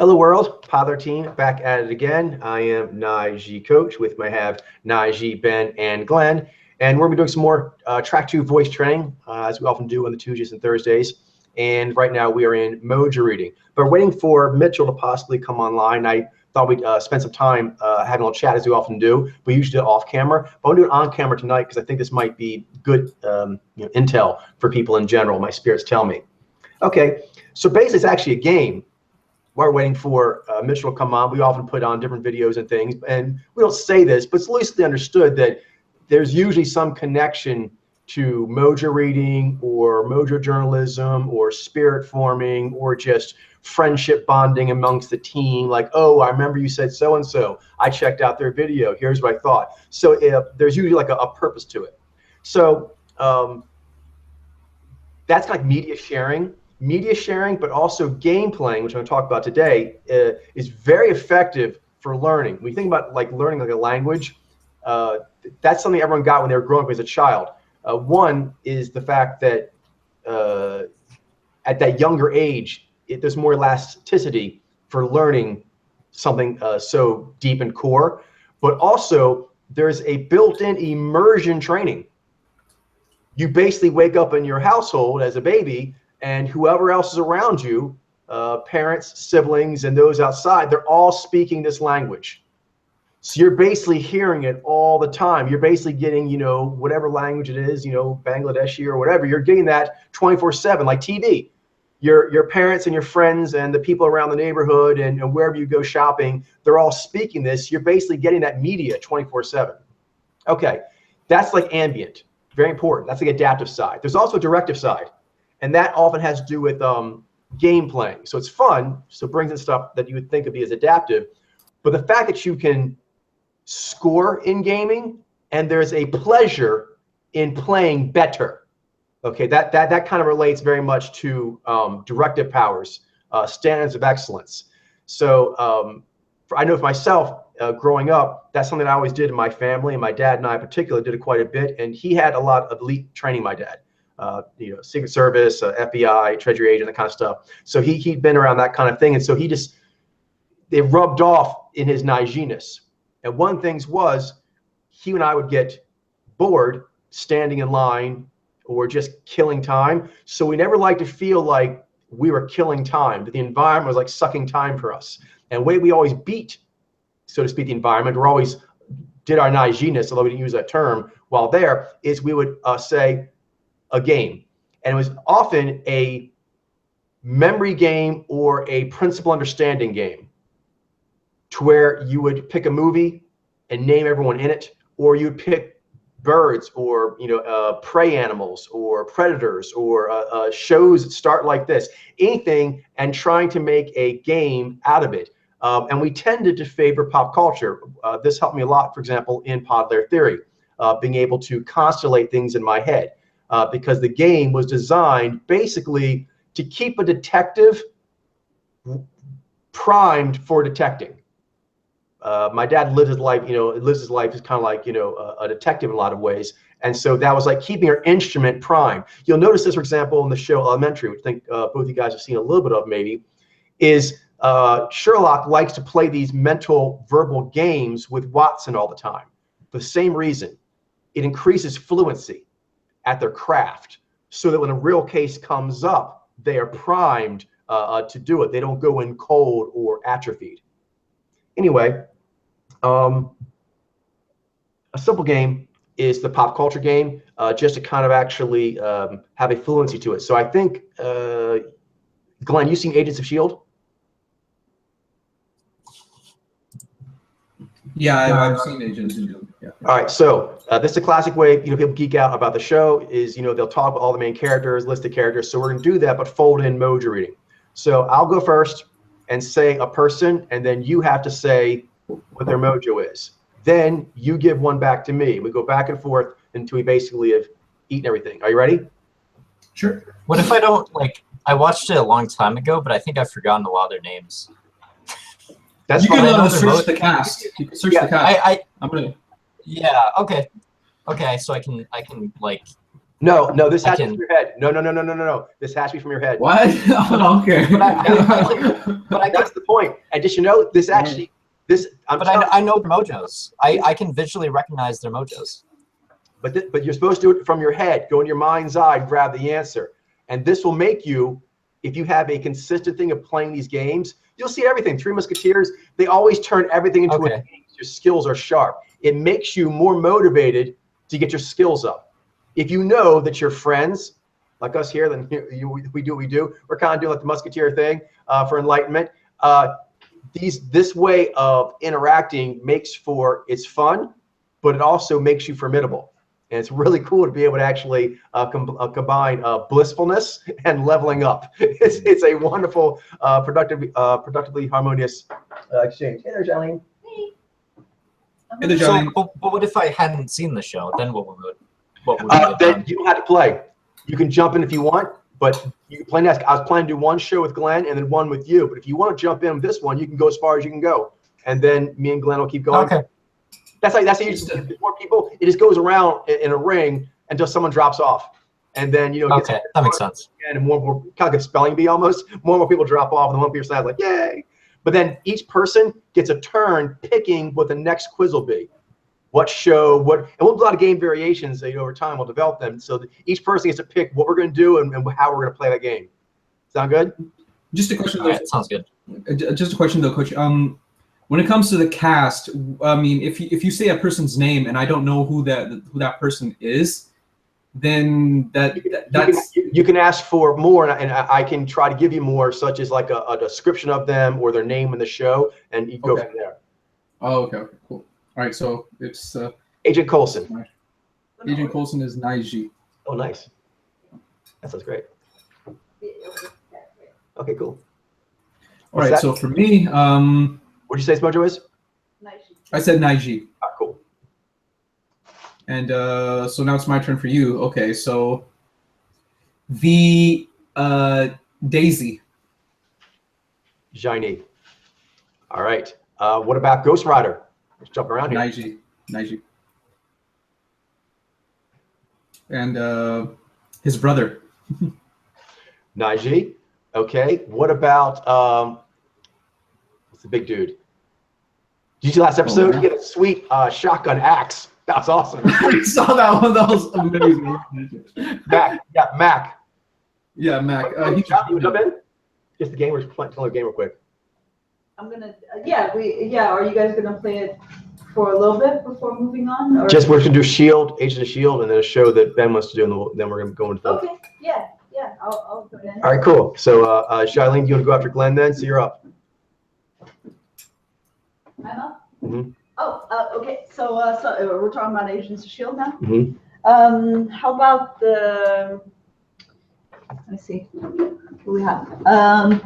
Hello world, Pother team, back at it again. I am Najee Coach. With me I have Najee, Ben, and Glenn. And we're going to be doing some more Track 2 voice training, as we often do on the Tuesdays and Thursdays. And right now we are in Mojo reading. But we're waiting for Mitchell to possibly come online. I thought we'd spend some time having a little chat, as we often do. We usually do it off camera, but I'm going to do it on camera tonight because I think this might be good intel for people in general, my spirits tell me. Okay, so basically it's actually a game. While we're waiting for Mitchell to come on, we often put on different videos and things, and we don't say this, but it's loosely understood that there's usually some connection to Mojo reading or Mojo journalism or spirit forming or just friendship bonding amongst the team. Like, oh, I remember you said so-and-so. I checked out their video. Here's what I thought. So there's usually like a purpose to it. So that's kind of like media sharing, but also game playing, which I'm going to talk about today, is very effective for learning. When you think about like learning like a language, that's something everyone got when they were growing up as a child. One is the fact that at that younger age, there's more elasticity for learning something so deep and core, but also there's a built-in immersion training. You basically wake up in your household as a baby, and whoever else is around you, parents, siblings, and those outside, they're all speaking this language. So you're basically hearing it all the time. You're basically getting, whatever language it is, Bangladeshi or whatever, you're getting that 24/7, like TV. Your parents and your friends and the people around the neighborhood and wherever you go shopping, they're all speaking this. You're basically getting that media 24/7. Okay, that's like ambient, very important. That's the adaptive side. There's also a directive side. And that often has to do with game playing. So it's fun, so it brings in stuff that you would think of be as adaptive. But the fact that you can score in gaming and there's a pleasure in playing better. Okay, that kind of relates very much to directive powers, standards of excellence. So I know for myself, growing up, that's something I always did in my family, and my dad and I in particular did it quite a bit. And he had a lot of elite training, my dad. Secret Service, FBI, Treasury agent, that kind of stuff. So he'd been around that kind of thing. And so they rubbed off in his Najee-ness. And one of the things was he and I would get bored standing in line or just killing time. So we never liked to feel like we were killing time, that the environment was like sucking time for us. And the way we always beat, so to speak, the environment, or always did our Najee-ness, although we didn't use that term while there, is we would say, a game. And it was often a memory game or a principle understanding game, to where you would pick a movie and name everyone in it, or you'd pick birds or prey animals or predators or shows that start like this, anything, and trying to make a game out of it. And we tended to favor pop culture. This helped me a lot, for example, in pod layer theory, being able to constellate things in my head. Because the game was designed basically to keep a detective primed for detecting. My dad lived his life, lives his life as kind of like, a detective in a lot of ways. And so that was like keeping our instrument primed. You'll notice this, for example, in the show Elementary, which I think both you guys have seen a little bit of maybe, is Sherlock likes to play these mental verbal games with Watson all the time. For the same reason, it increases fluency at their craft, so that when a real case comes up, they are primed to do it. They don't go in cold or atrophied. Anyway, a simple game is the pop culture game, just to kind of actually have a fluency to it. So I think, Glenn, you've seen Agents of S.H.I.E.L.D.? Yeah, I've seen Agents of S.H.I.E.L.D. Yeah. All right, so this is a classic way people geek out about the show is they'll talk about all the main characters, listed characters. So we're going to do that, but fold in Mojo reading. So I'll go first and say a person, and then you have to say what their Mojo is. Then you give one back to me. We go back and forth until we basically have eaten everything. Are you ready? Sure. What if I don't I watched it a long time ago, but I think I've forgotten a lot of their names. That's you fine. can search the cast. You can search the cast. I'm gonna. Yeah. Okay. Okay. So I can No, no, this I has to be can- from your head. No. This has to be from your head. What? Oh, okay. But I That's the point. And just this actually, I'm But telling I know their mojos. I can visually recognize their mojos. but you're supposed to do it from your head. Go in your mind's eye, grab the answer. And this will make you, if you have a consistent thing of playing these games, you'll see everything. Three Musketeers, they always turn everything into a game. Your skills are sharp. It makes you more motivated to get your skills up. If you know that your friends, like us here, then we do what we do. We're kind of doing like the Musketeer thing for enlightenment. This way of interacting makes for, it's fun, but it also makes you formidable. And it's really cool to be able to actually combine blissfulness and leveling up. It's a wonderful, productively harmonious exchange. Hey there, Jolene. Hey. Hey there, So, Johnny. but what if I hadn't seen the show? Then what would we have Then done? you don't have to play. You can jump in if you want, but you can play next. I was planning to do one show with Glenn and then one with you. But if you want to jump in with this one, you can go as far as you can go, and then me and Glenn will keep going. Okay. That's how you get more people. It just goes around in a ring until someone drops off, and then Okay, that makes sense. and more kind of like a spelling bee almost. More and more people drop off, and the one people say like yay. But then each person gets a turn picking what the next quiz will be. What show, and we'll do a lot of game variations over time. We'll develop them so that each person gets to pick what we're going to do and how we're going to play that game. Sound good? Just a question. All right, sounds good. Just a question though, Coach. When it comes to the cast, I mean, if you say a person's name and I don't know who that person is, then you can ask for more, and I can try to give you more, such as like a description of them or their name in the show, and you go from there. Oh, okay, cool. All right, so it's Agent Coulson. Agent Coulson is Naiji. Oh, nice. That sounds great. Okay, cool. All right, so for me, What'd you say Mojo is? I said Naiji. Ah, cool. And so now it's my turn for you. Okay, so the Daisy. Jaini. All right. What about Ghost Rider? Let's jump around here. Naiji. And his brother. Naiji. Okay. What about what's the big dude? Did you see last episode? He had a sweet shotgun axe. That was awesome. I saw that one. That was amazing. Mac. Yeah, Mac. Yeah, Mac. You jump in? Just the game. We're playing the game real quick. I'm gonna. Yeah. Are you guys gonna play it for a little bit before moving on? Or? Just we're gonna do Shield, Agent of Shield, and then a show that Ben wants to do, and then we're gonna go into the. Okay. Yeah. I'll go in. All right, cool. So, Shailene, do you want to go after Glenn then? So you're up. I'm up. Mm-hmm. Oh, okay. So we're talking about Agents of Shield now. Mm-hmm. How about the? Let me see. Who we have? How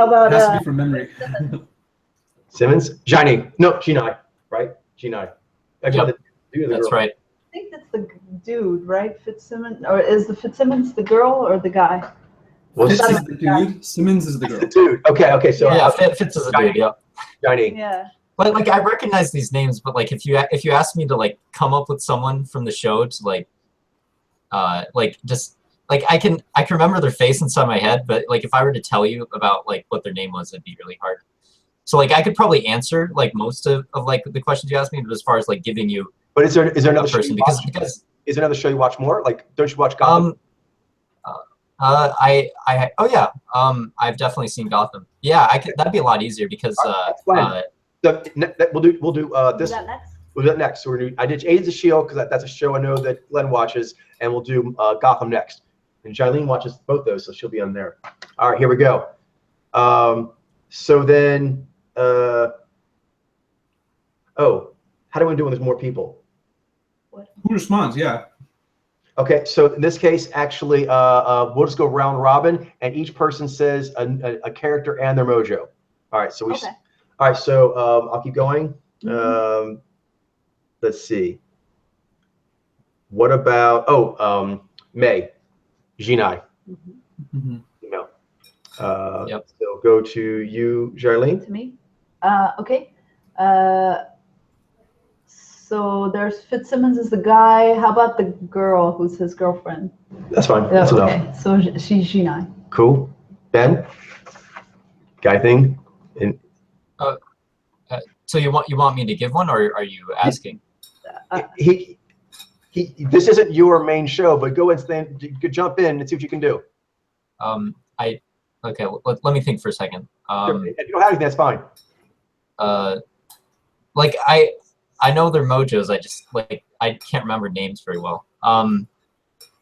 about? It has to be from memory. Simmons, Jaini. No, Jinai. Right? Jinai. Yep. That's right. I think that's the dude, right? Fitzsimmons, or is the Fitzsimmons the girl or the guy? Fitz is the dude. Simmons is the girl. Dude. Okay. So Yeah, Fitz is a dude. Yeah. Jaini. Yeah. But like I recognize these names, but like if you ask me to like come up with someone from the show to like just like I can remember their face inside my head, but like if I were to tell you about like what their name was, it'd be really hard. So like I could probably answer like most of like the questions you asked me, but as far as like giving you But is there another show person you watch? because Is there another show you watch more? Like, don't you watch Gotham? I've definitely seen Gotham. Yeah, that'd be a lot easier because We'll do this. Is that next? We'll do that next. So we're gonna do, I did Agents of Shield because that's a show I know that Glenn watches, and we'll do Gotham next. And Jailene watches both those, so she'll be on there. All right, here we go. So then, how do we do when there's more people? Who responds? Yeah. Okay, so in this case, actually, we'll just go round robin, and each person says a character and their mojo. All right, so Okay. All right, so I'll keep going. Mhm. Let's see. What about May, Jinai? Mm-hmm. No. Yep. So go to you, Jailene. To me. Okay. So there's Fitzsimmons is the guy. How about the girl who's his girlfriend? That's fine. That's enough. Okay, so she's Jinai. Cool. Ben? Guy thing? And So you want me to give one, or are you asking? he this isn't your main show, but go and jump in and see what you can do. Okay. Let me think for a second. If you don't have anything, that's fine. Like I know they're Mojos. I just I can't remember names very well.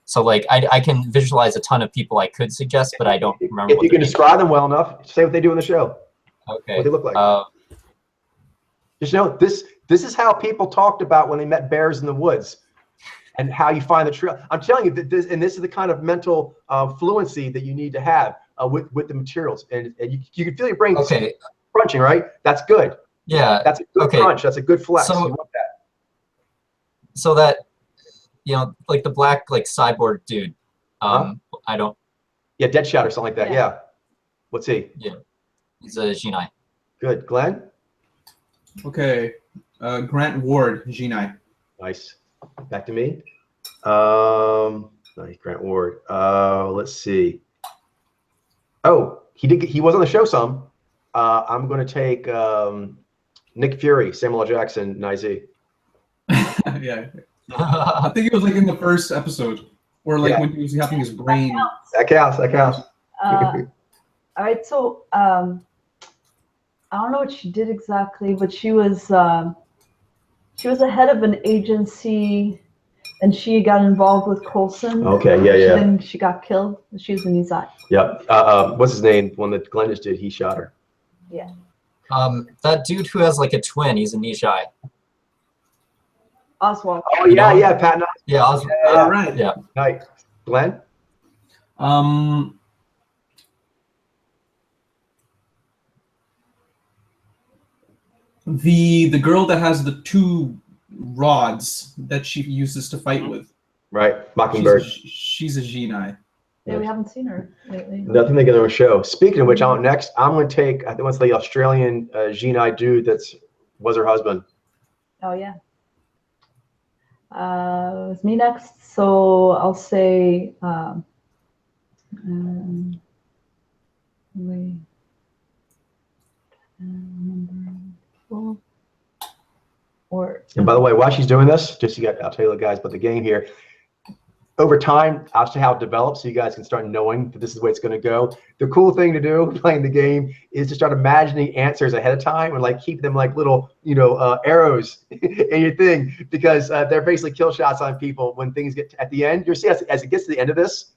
So like I can visualize a ton of people I could suggest, but I don't remember. If you can describe them well enough, say what they do in the show. Okay. What they look like. Just know this is how people talked about when they met bears in the woods, and how you find the trail. I'm telling you that this is the kind of mental fluency that you need to have with the materials, and you can feel your brain crunching, right? That's good. Yeah. That's a good crunch. That's a good flex. So, you want that. So that, like the black cyborg dude. I don't. Yeah, Deadshot or something like that. Yeah. What's he? Yeah. He's a Jinai. Good. Glenn? Okay. Grant Ward, Jinai. Nice. Back to me. Nice, Grant Ward. Let's see. Oh, he was on the show some. I'm going to take Nick Fury, Samuel L. Jackson, Nizy. Yeah. I think it was like in the first episode, or like when he was having his brain. That counts. All right, so I don't know what she did exactly, but she was the head of an agency, and she got involved with Coulson. Okay, yeah. Then she got killed. She's an Izai. Yep. What's his name? One that Glenn just did. He shot her. Yeah. That dude who has like a twin. He's a Nishai. Oswald. Oh yeah, Pat. Yeah, Oswald. Yeah. Right. Yeah. Nice. Glenn. The girl that has the two rods that she uses to fight with. Right. Mockingbird. She's a Jinai. Yeah, we haven't seen her lately. Nothing they get on a show. Speaking of which, next I'm going to take. I think it's the Australian Jinai dude was her husband. Oh yeah. It's me next, so I'll say And by the way, while she's doing this, I'll tell you guys about the game here. Over time, I'll see how it develops so you guys can start knowing that this is the way it's going to go. The cool thing to do playing the game is to start imagining answers ahead of time and keep them like little, arrows in your thing, because they're basically kill shots on people when things get at the end. You'll see as it gets to the end of this,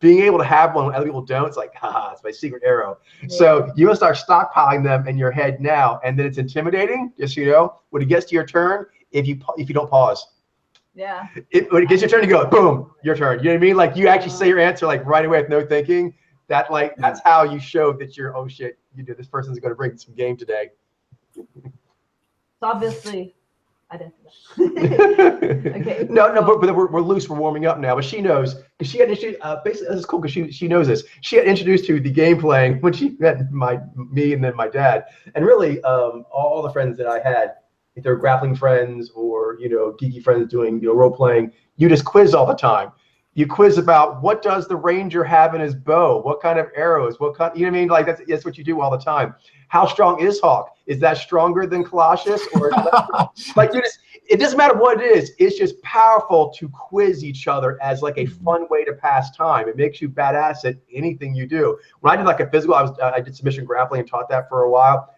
being able to have one when other people don't, it's like, haha, it's my secret arrow. Yeah. So you want to start stockpiling them in your head now, and then it's intimidating, just so you know, when it gets to your turn, if you don't pause. Yeah. When it gets your turn, you go, boom, your turn. You know what I mean? Like you actually say your answer right away with no thinking. That's how you show that you're, oh shit, this person's going to bring some game today. So obviously, I didn't do that. Okay. No, but we're loose. We're warming up now. But she knows, because she had basically, this is cool because she knows this. She had introduced to the game playing when she met me and then my dad, and really all the friends that I had. If they're grappling friends or geeky friends doing role playing, you just quiz all the time. You quiz about what does the ranger have in his bow, what kind of arrows, what kind, you know what I mean? Like that's what you do all the time. How strong is Hawk? Is that stronger than Colossus? Or like it doesn't matter what it is. It's just powerful to quiz each other as like a fun way to pass time. It makes you badass at anything you do. When I did like a physical, I did submission grappling and taught that for a while.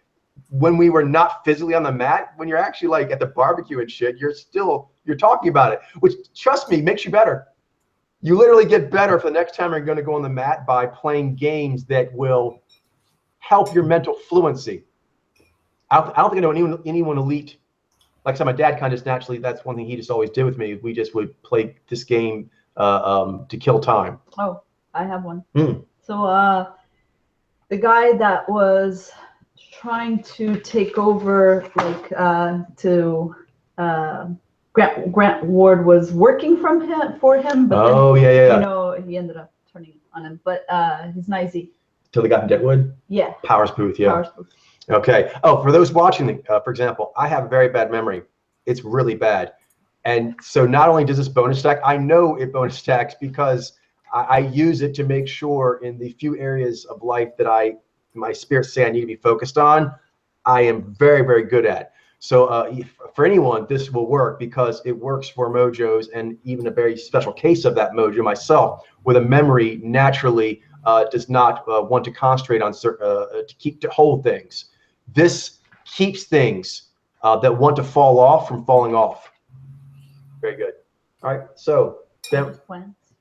When we were not physically on the mat, when you're actually like at the barbecue and shit, you're talking about it, which, trust me, makes you better. You literally get better for the next time you're going to go on the mat by playing games that will help your mental fluency. I don't think I know anyone elite. Like I said, my dad kind of just naturally, that's one thing he just always did with me. We just would play this game to kill time. Oh, I have one. So the guy that was trying to take over, Grant Ward was working for him, but he ended up turning on him. But he's Nizy. Till they got in Deadwood? Yeah. Powers Booth, yeah. Powers Booth. Okay. Oh, for those watching, for example, I have a very bad memory. it's really bad. And so not only does this bonus stack, I know it bonus stacks because I use it to make sure in the few areas of life that my spirits say I need to be focused on, I am very, very good at. So for anyone, this will work because it works for Mojos, and even a very special case of that Mojo myself, where the memory naturally does not want to concentrate on to hold things. This keeps things that want to fall off from falling off. Very good. All right, so Ben.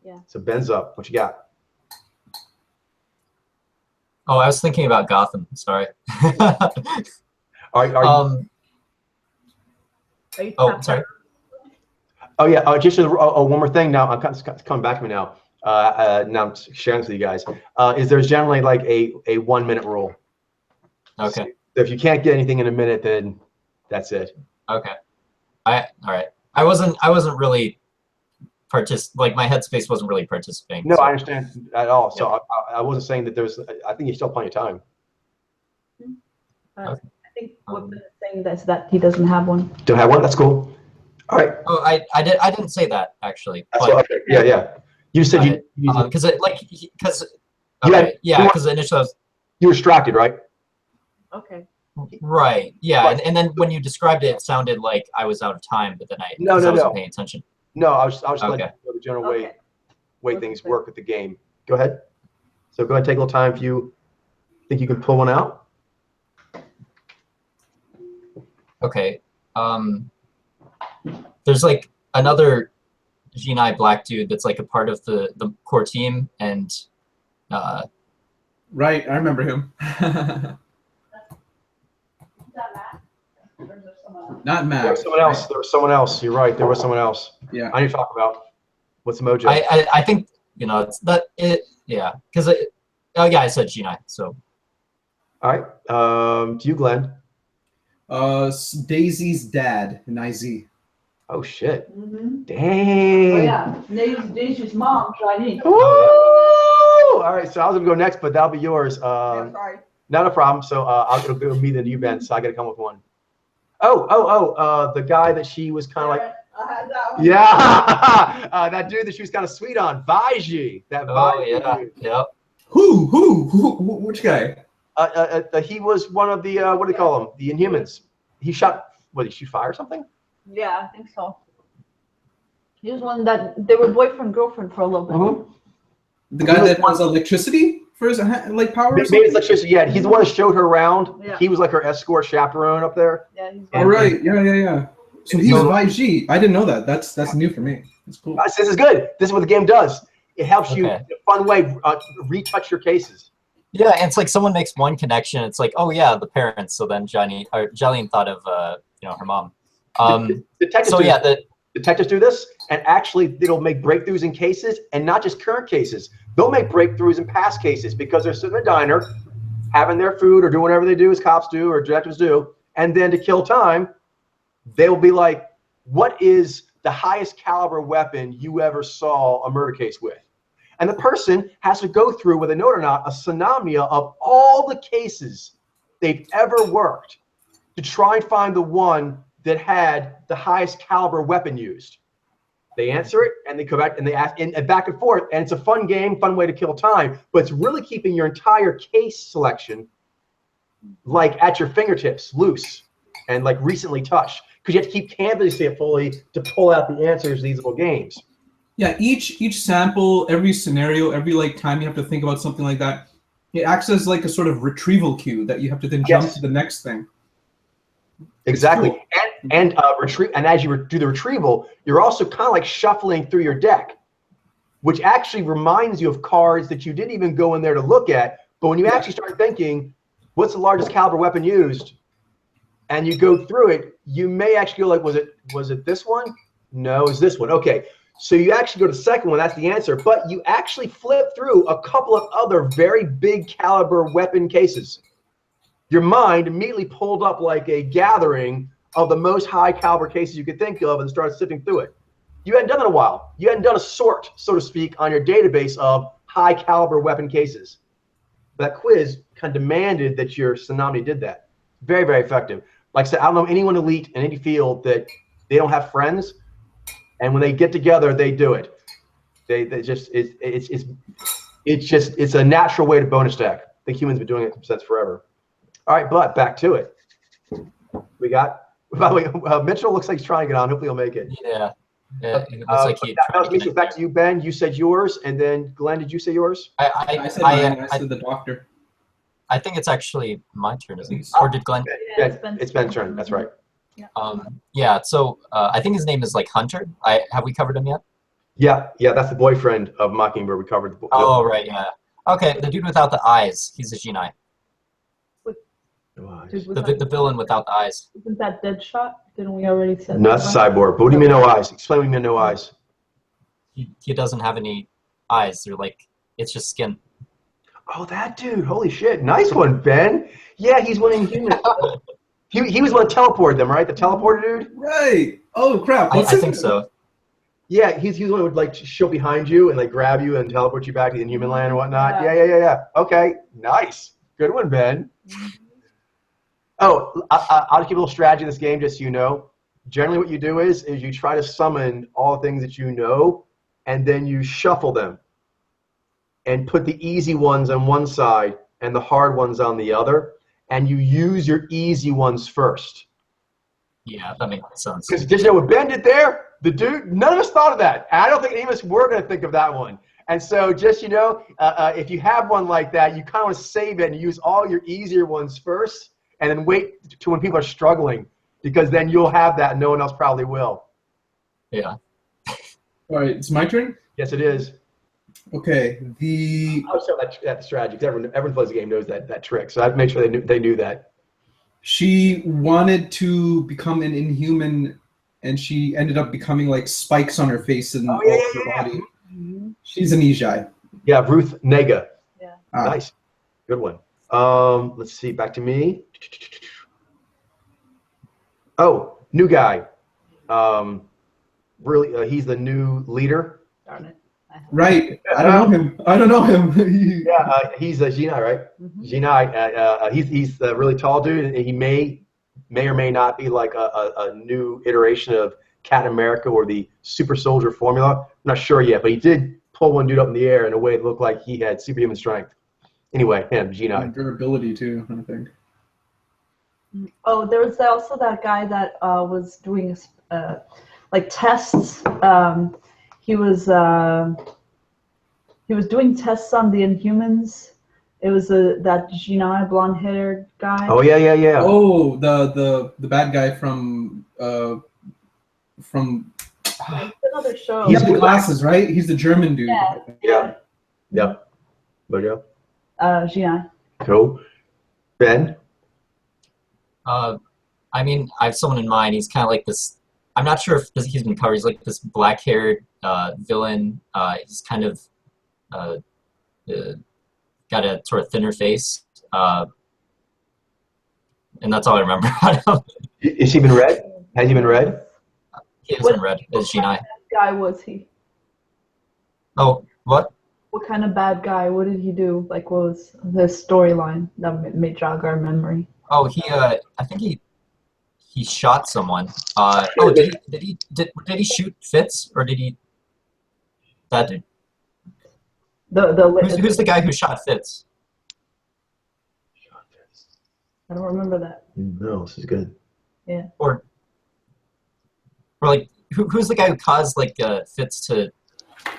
Yeah. So Ben's up. What you got? Oh, I was thinking about Gotham. Sorry. Are you, oh, sorry. Oh yeah. Just one more thing. Now I'm coming back to me now. Now I'm sharing this with you guys. Is there's generally like a 1 minute rule. Okay. So if you can't get anything in a minute, then that's it. Okay. All right. I wasn't really like my headspace wasn't really participating. No, so. I understand at all. So I wasn't saying that there's. I think you still have plenty of time. I think what Ben is saying is that he doesn't have one. Don't have one. That's cool. All right. Oh, I didn't say that actually. That's but, okay. Yeah. You said you because initially you were distracted, right? Okay. Right. Yeah, and then when you described it, it sounded like I was out of time, but then I wasn't paying attention. No, I was okay. letting you know the general way things work with the game. Go ahead. So go ahead and take a little time if you think you can pull one out. Okay. There's like another Genii black dude that's like a part of the core team, and right, I remember him. Not Matt. There was someone else. There was someone else. You're right. There was someone else. Yeah. I need to talk about what's Mojo. I think it's that it. Yeah, because I said Genii. So. All right. To you, Glenn. Daisy's dad, Nizy. Oh shit! Mm-hmm. Dang. Oh yeah, Daisy's mom, Johnny. Woo! All right. So I was gonna go next, but that'll be yours. Sorry. Not a problem. So I'll go me then you, Ben. So I got to come with one. The guy that she was kind of like. I had that one. Yeah, that dude that she was kind of sweet on, Vaiji. That Vaiji dude. Yep. Who? Which guy? He was one of the what do they call them? The Inhumans. He shot. What did he shoot fire or something? Yeah, I think so. He was one that they were boyfriend girlfriend for a little bit. Mm-hmm. The guy that has electricity for his like power. Maybe it's electricity. Yeah, he's the one that showed her around. Yeah. He was like her escort chaperone up there. Yeah. He's All right. Yeah. So he's Vaiji. I didn't know that. That's new for me. That's cool. This is good. This is what the game does. It helps you in a fun way retouch your cases. Yeah, and it's like someone makes one connection. It's like, oh yeah, the parents. So then Jolene thought of her mom. Detectives do this, and actually it'll make breakthroughs in cases, and not just current cases. They'll make breakthroughs in past cases because they're sitting in a diner, having their food or doing whatever they do as cops do or detectives do, and then to kill time, they will be like, what is the highest caliber weapon you ever saw a murder case with? And the person has to go through, whether they know it or not, a synopsia of all the cases they've ever worked to try and find the one that had the highest caliber weapon used. They answer it, and they come back and they ask, and back and forth, and it's a fun game, fun way to kill time, but it's really keeping your entire case selection like at your fingertips, loose, and like recently touched, because you have to keep canvassing it fully to pull out the answers to these little games. Yeah, each sample, every scenario, every like time you have to think about something like that, it acts as like a sort of retrieval cue that you have to then jump to the next thing. Exactly. Cool. And as you do the retrieval, you're also kind of like shuffling through your deck, which actually reminds you of cards that you didn't even go in there to look at. But when you actually start thinking, what's the largest caliber weapon used? And you go through it, you may actually go like, was it this one? No, it's this one. Okay. So you actually go to the second one, that's the answer. But you actually flip through a couple of other very big caliber weapon cases. Your mind immediately pulled up like a gathering of the most high caliber cases you could think of and started sifting through it. You hadn't done it in a while. You hadn't done a sort, so to speak, on your database of high caliber weapon cases. That quiz kind of demanded that your Tsunami did that. Very, very effective. Like I said, I don't know anyone elite in any field that they don't have friends, and when they get together, they do it. They just it's a natural way to bonus stack. I think humans have been doing it since forever. All right, but back to it. We got. By the way, Mitchell looks like he's trying to get on. Hopefully, he'll make it. Yeah. Yeah, it looks like he. That was me. So back to you, Ben. You said yours, and then Glenn, did you say yours? I said mine. I said the doctor. I think it's actually my turn, isn't it? Or did Glenn? Yeah, it's Ben's turn. That's right. Yeah. So I think his name is like Hunter. Have we covered him yet? Yeah. That's the boyfriend of Mockingbird. We covered. Oh right, yeah. Okay, the dude without the eyes. He's a Genii. The villain without the eyes. Isn't that Deadshot? Didn't we already say that? No, that's Cyborg. But what do you mean no eyes? Explain what you mean no eyes. He doesn't have any eyes. They're like, it's just skin. Oh, that dude. Holy shit. Nice one, Ben. Yeah, he's one in human. he was one that teleported them, right? The teleporter dude? Right. Oh, crap. I think so. Yeah, he's the one who would like show behind you and like grab you and teleport you back to Inhuman land and whatnot. Yeah. Okay, nice. Good one, Ben. Oh, I'll give you a little strategy in this game, just so you know. Generally, what you do is you try to summon all things that you know, and then you shuffle them, and put the easy ones on one side and the hard ones on the other, and you use your easy ones first. Yeah, that makes sense. Because did you know what Ben did there? The dude, none of us thought of that. And I don't think any of us were going to think of that one. And so just, if you have one like that, you kind of want to save it and use all your easier ones first, and then wait to when people are struggling, because then you'll have that and no one else probably will. Yeah. All right, it's my turn? Yes, it is. Okay, I'll show that strategy, because everyone plays the game knows that trick. So I'd make sure they knew that. She wanted to become an Inhuman, and she ended up becoming like spikes on her face and all over her body. Mm-hmm. She's an Ejai. Yeah, Ruth Nega. Yeah. Nice. Good one. Let's see, back to me. Oh, new guy. Really, he's the new leader. Darn it. Right. I don't know him. Yeah, he's a Genii, right? Mm-hmm. Genii. He's a really tall dude, and he may or may not be like a new iteration of Captain America or the super soldier formula. I'm not sure yet, but he did pull one dude up in the air in a way that looked like he had superhuman strength. Anyway, him, Genii. And durability too, I think. Oh, there was also that guy that was doing like tests. He was doing tests on the Inhumans. It was that Genii blonde-haired guy. Oh yeah. Oh, the bad guy from It's another show. He has the glasses, right? He's the German dude. Yeah. Yep. Mojo. Genii. Cool. Ben. I mean, I have someone in mind. He's kind of like this. I'm not sure if he's been covered. He's like this black-haired villain. He's kind of got a sort of thinner face, and that's all I remember about him. Is he been read? Has he been read? He has been read as Genii. What kind of guy was he? Oh, what? What kind of bad guy? What did he do? Like, what was the storyline that made jog our memory? Oh, I think he shot someone. Did he shoot Fitz, or did he? That dude. Who's the guy who shot Fitz? I don't remember that. No, this is good. Yeah. Or like who's the guy who caused like Fitz to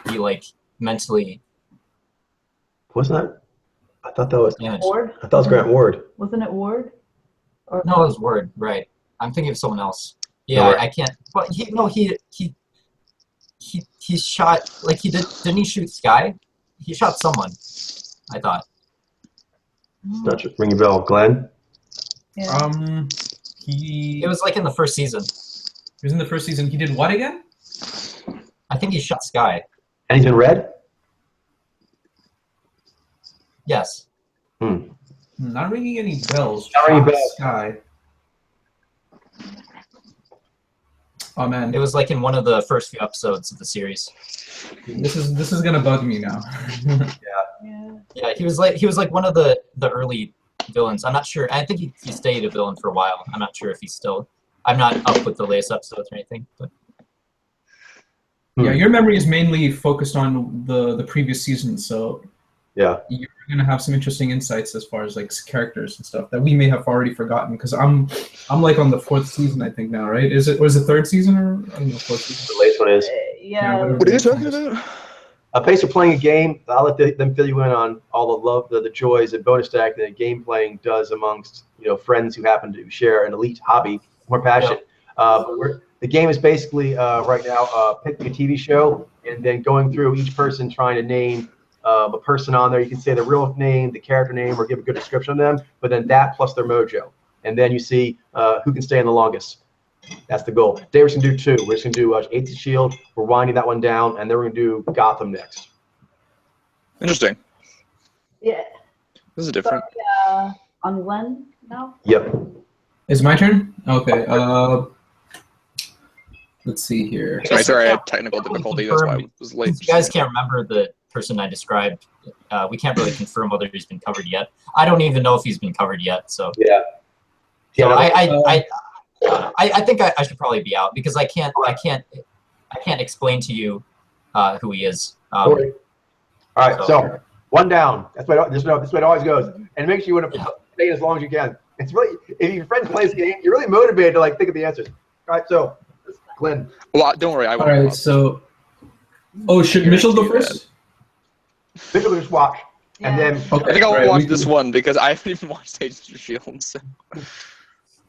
be like mentally? Wasn't that? I thought that was damaged. Ward? I thought it was Grant Ward. Wasn't it Ward? Or No, it was Ward. Right. I'm thinking of someone else. Yeah, Right. I can't. But he shot like he didn't he shoot Sky? He shot someone. I thought. Not sure. Ring a bell, Glenn. Yeah. It was like in the first season. He was in the first season. He did what again? I think he shot Sky. And he's been read? Yes. Not ringing any bells. Not ringing bells. Sky. Oh man, It was like in one of the first few episodes of the series. this is gonna bug me now. Yeah. Yeah, he was like one of the early villains. I'm not sure. I think he stayed a villain for a while. I'm not sure if he's still. I'm not up with the latest episodes or anything. But Yeah, your memory is mainly focused on the previous season, so Yeah. you're gonna have some interesting insights as far as like characters and stuff that we may have already forgotten. Because I'm like on the 4th season, I think now, right? Is it 3rd season or I don't know, 4th season? The latest one is. Yeah. whatever What are you it is. talking about? Based on playing a game, I'll let them fill you in on all the love, the joys that bonus stack that game playing does amongst friends who happen to share an elite hobby or passion. The game is basically right now picking a TV show and then going through each person trying to name a person on there. You can say the real name, the character name, or give a good description of them, but then that plus their mojo. And then you see who can stay in the longest. That's the goal. Today we're just going to do 2. We're just going to do Agents of S.H.I.E.L.D. We're winding that one down, and then we're going to do Gotham next. Interesting. Yeah. This is different. So, on Glenn now? Yep. Is it my turn? Okay. Let's see here. Sorry, I had technical difficulty. That's why I was late. Since you guys can't remember the person I described, we can't really confirm whether he's been covered yet. I don't even know if he's been covered yet. So Yeah. So Yeah. I think I should probably be out because I can't explain to you who he is. All right, so one down. That's what this way it always goes. And make sure you want to stay as long as you can. It's really, if your friend plays the game, you're really motivated to like think of the answers. All right, so Glenn. Well, don't worry. I All right, so should Mitchell go first? Mitchell will just watch, and then I think I'll watch this one because I haven't even watched Agents of S.H.I.E.L.D. So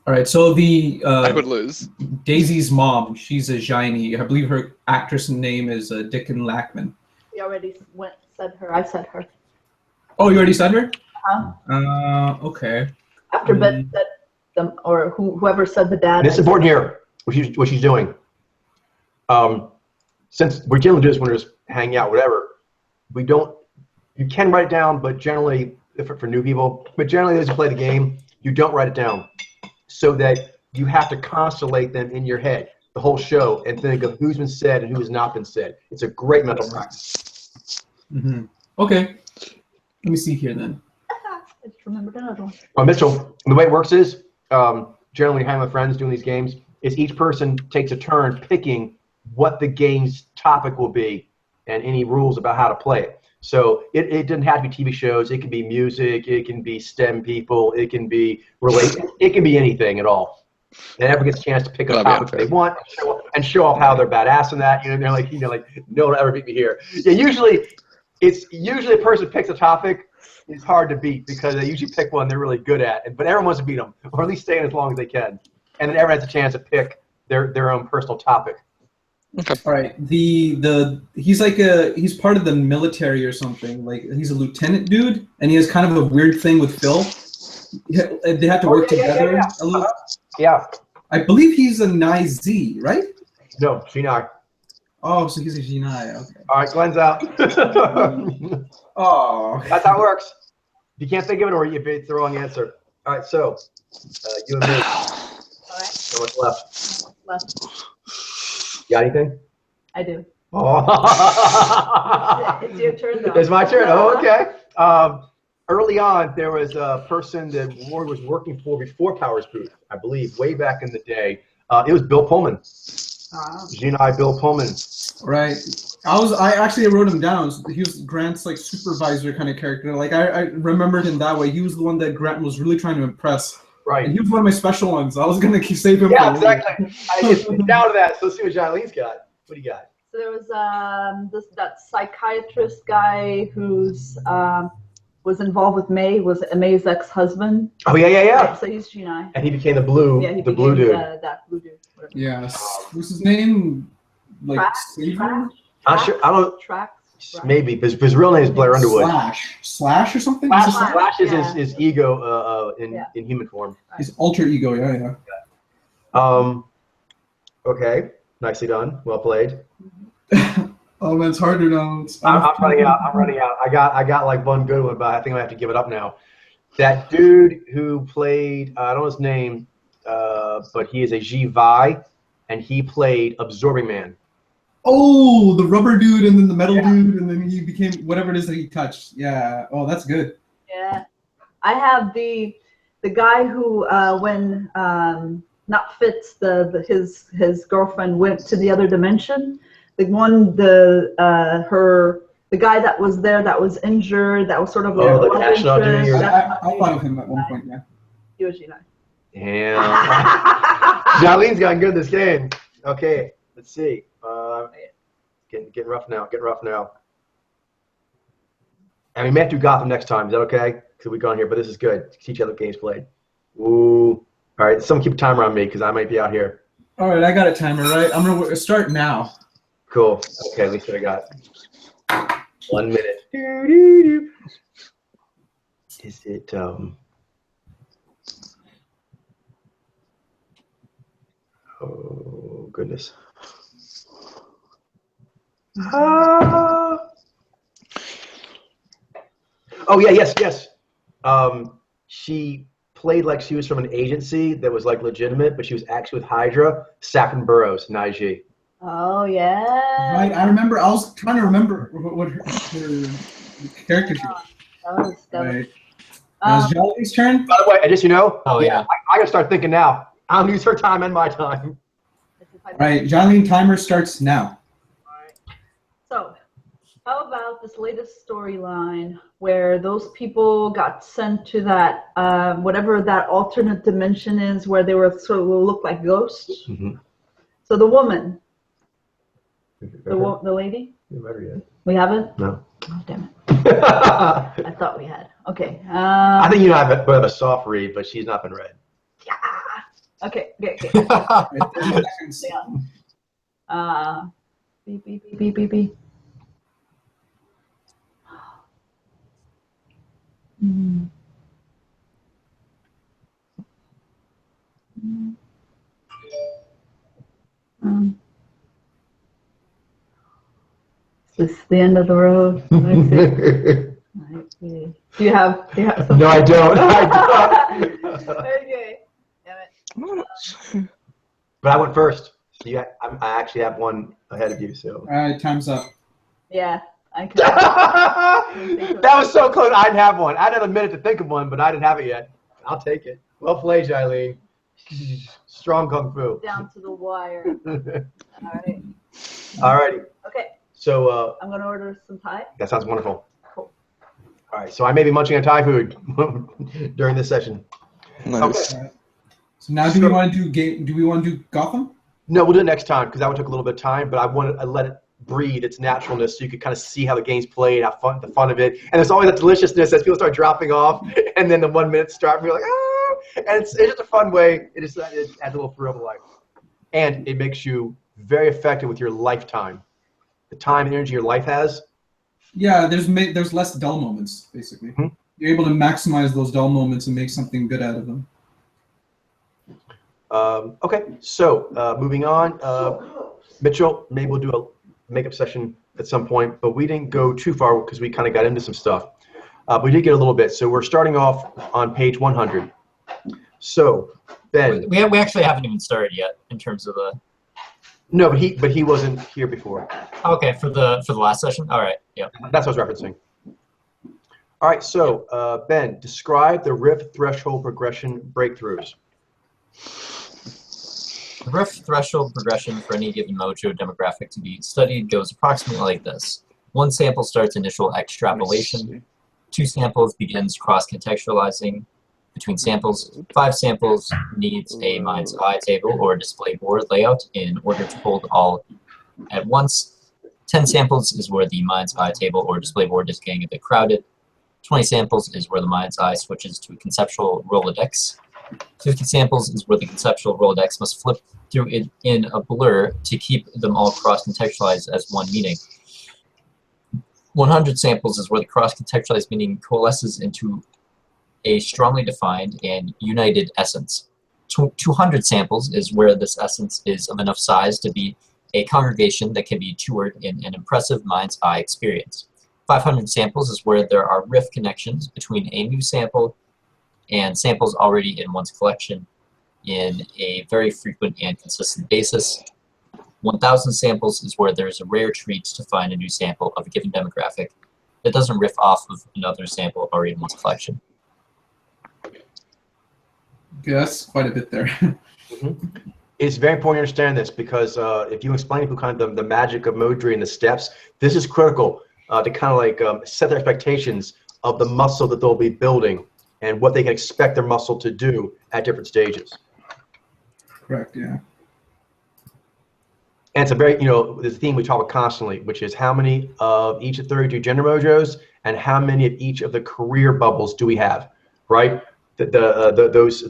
All right, so the I would lose. Daisy's mom, she's a Jaini. I believe her actress name is Dickon Lackman. You already said her. I said her. Oh, you already said her? Uh-huh. Okay. After Ben said them, or whoever said the dad. it's important here what she's doing. Since we're generally just when we're just hanging out, whatever, you can write it down, but generally, for new people, but generally as you play the game, you don't write it down, so that you have to constellate them in your head, the whole show, and think of who's been said and who has not been said. It's a great mental practice. Mm-hmm. Okay. Let me see here then. I just remembered another one. Mitchell, the way it works is, generally when you hang with friends doing these games, is each person takes a turn picking what the game's topic will be and any rules about how to play it. So it doesn't have to be TV shows. It can be music. It can be STEM people. It can be it can be anything at all. And everyone gets a chance to pick a topic they want and show off how they're badass in that. They're like no one will ever beat me here. Yeah, usually a person picks a topic. It's hard to beat because they usually pick one they're really good at. But everyone wants to beat them, or at least stay in as long as they can. And then everyone has a chance to pick their own personal topic. Okay. All right. He's part of the military or something. Like he's a lieutenant dude, and he has kind of a weird thing with Phil. They have to work together a little. Yeah. I believe he's a Nai Z, right? No, Shinai. Oh, so he's a Shinai. Okay. All right, Glenn's out. Oh. That's how it works. If you can't think of it, or it's the wrong answer. All right, so you and me. All right. So what's left? Left. You got anything? I do. Oh. It's your turn, though. It's my turn. Oh, okay. Early on, there was a person that Ward was working for before Powers Booth, I believe, way back in the day. It was Bill Pullman. Gene-I Bill Pullman. Right. I actually wrote him down. He was Grant's like supervisor kind of character. Like I remembered him that way. He was the one that Grant was really trying to impress. Right. And he was one of my special ones. I was gonna save him. Yeah, for later. exactly. I get down to that. So let's see what John Lee's got. What do you got? So there was that psychiatrist guy who's was involved with May, was May's ex-husband. Oh yeah. Right, so he's Gene-I. And he became the blue dude. That blue dude. Whatever. Yes. What's his name? Like Savior? I'm sure. I don't. Tracks. Maybe, but his real name is Blair Underwood. Slash or something? Slash is his ego in human form. His alter ego, yeah. Okay, nicely done. Well played. Oh man, it's harder now. I'm running out. I got like one good one, but I think I have to give it up now. That dude who played, I don't know his name, but he is a G-Vi, and he played Absorbing Man. Oh, the rubber dude and then the metal dude, and then he became whatever it is that he touched. Yeah. Oh, that's good. Yeah. I have the guy who when not Fitz, his girlfriend went to the other dimension. The guy that was there that was injured, that was sort of a like love astronaut interest. doing I thought of him at one point. Yeah. He was United. Damn. Jolene's gotten good at this game. Okay, let's see. Getting rough now. Getting rough now. And we may have to do Gotham next time. Is that okay? Because we've gone here, but this is good. Teach you how the game's played. Ooh. All right, someone keep a timer on me because I might be out here. All right, I got a timer, right? I'm going to start now. Cool. Okay, at least I got 1 minute. Is it, oh, goodness. Oh, yeah, yes. She played like she was from an agency that was like legitimate, but she was actually with Hydra. Saffron Burrows, Naiji. Oh, yeah. Right, I remember. I was trying to remember what her character she was. Right. Now it's Jolly's turn. By the way, just Oh, yeah. I gotta start thinking now. I'll use her time and my time. Right, Jolene, timer starts now. So, how about this latest storyline where those people got sent to that, whatever that alternate dimension is, where they were sort of look like ghosts? Mm-hmm. So the woman, the lady? You read her yet? We haven't? No. Oh, damn it. I thought we had. Okay. I think you have a soft read, but she's not been read. Yeah. Okay. Right, 30 seconds. Beep. Mm. Is this the end of the road? Do you have something? No, I don't. Okay. Damn it. But I went first. So I actually have one ahead of you. So. All right, time's up. Yeah, I could. That was so close. I'd have one. I'd have a minute to think of one, but I didn't have it yet. I'll take it. Well played, Jolene. Strong kung fu. Down to the wire. All right. All righty. Okay. So I'm gonna order some Thai. that sounds wonderful. Cool. All right. So I may be munching on Thai food during this session. Nice. Okay. Right. So now, do we want to do Gotham? No, we'll do it next time because that would take a little bit of time. But I let it breed its naturalness so you could kind of see how the game's played, have fun, the fun of it. And there's always that deliciousness as people start dropping off, and then the 1 minute start, and you're like, ah! And it's just a fun way. It adds a little thrill to life, and it makes you very effective with your lifetime, the time and energy your life has. Yeah, there's less dull moments basically. Mm-hmm. You're able to maximize those dull moments and make something good out of them. Okay, so moving on, Mitchell, maybe we'll do a makeup session at some point, but we didn't go too far because we kind of got into some stuff. We did get a little bit, so we're starting off on page 100. So, Ben. We actually haven't even started yet in terms of the. No, but he wasn't here before. Okay, for the last session. All right. Yeah. That's what I was referencing. All right, so Ben, describe the rift threshold progression breakthroughs. The rift threshold progression for any given Mojo demographic to be studied goes approximately like this. One sample starts initial extrapolation. 2 samples begins cross-contextualizing between samples. 5 samples needs a mind's eye table or display board layout in order to hold all at once. 10 samples is where the mind's eye table or display board is getting a bit crowded. 20 samples is where the mind's eye switches to a conceptual Rolodex. 50 samples is where the conceptual Rolodex must flip through it in a blur to keep them all cross-contextualized as one meaning. 100 samples is where the cross-contextualized meaning coalesces into a strongly defined and united essence. 200 samples is where this essence is of enough size to be a congregation that can be toured in an impressive mind's eye experience. 500 samples is where there are riff connections between a new sample and samples already in one's collection in a very frequent and consistent basis. 1,000 samples is where there's a rare treat to find a new sample of a given demographic that doesn't riff off of another sample already in one's collection. Yeah, that's quite a bit there. It's very important to understand this because if you explain to people kind of the magic of Modry and the steps, this is critical to kind of like set their expectations of the muscle that they'll be building and what they can expect their muscle to do at different stages. Correct, yeah. And it's a very, there's a theme we talk about constantly, which is how many of each of 32 gender mojos and how many of each of the career bubbles do we have, right? Those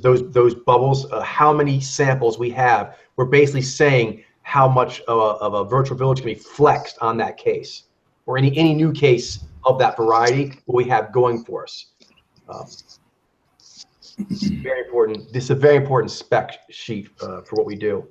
bubbles, how many samples we have. We're basically saying how much of a virtual village can be flexed on that case, or any new case of that variety what we have going for us. Very important. This is a very important spec sheet for what we do.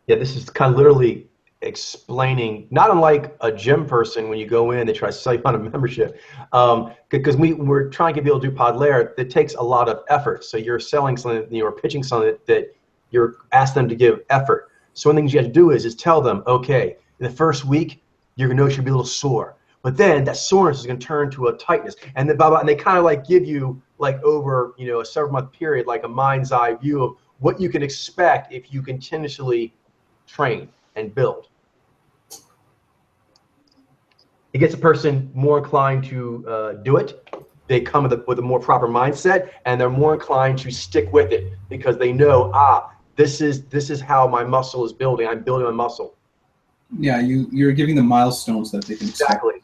Yeah, this is kind of literally explaining, not unlike a gym person when you go in, they try to sell you on a membership. Because we're trying to get people to do pod layer, it takes a lot of effort. So you're selling something, you're pitching something that you're asking them to give effort. So one of the things you have to do is tell them, okay, in the first week, you're gonna know you'll be a little sore. But then that soreness is gonna turn to a tightness. And then and they kind of like give you like over a several month period, like a mind's eye view of what you can expect if you continuously train and build. It gets a person more inclined to do it. They come with a more proper mindset, and they're more inclined to stick with it because they know, this is how my muscle is building. I'm building my muscle. Yeah, you're giving them milestones that they can expect. Exactly.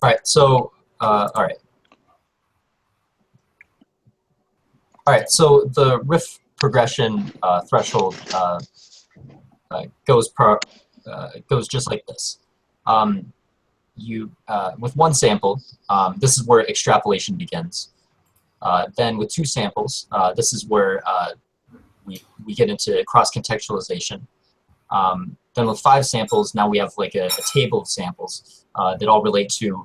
All right, so, all right, so the riff progression threshold goes just like this. With one sample, this is where extrapolation begins. Then with two samples, this is where we get into cross-contextualization. Then with 5 samples, now we have like a table of samples that all relate to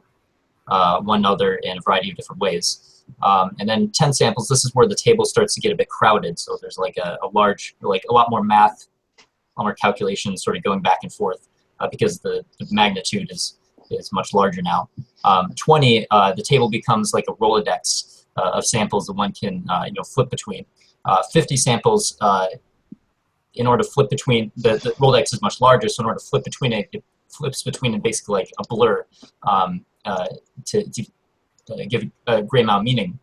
one another in a variety of different ways. And then 10 samples, this is where the table starts to get a bit crowded. So there's like a lot more math, a lot more calculations sort of going back and forth because the magnitude is much larger now. 20, the table becomes like a Rolodex of samples that one can flip between. 50 samples, in order to flip between, the Rolodex is much larger, so in order to flip between it, it flips between it basically like a blur to give a great amount of meaning.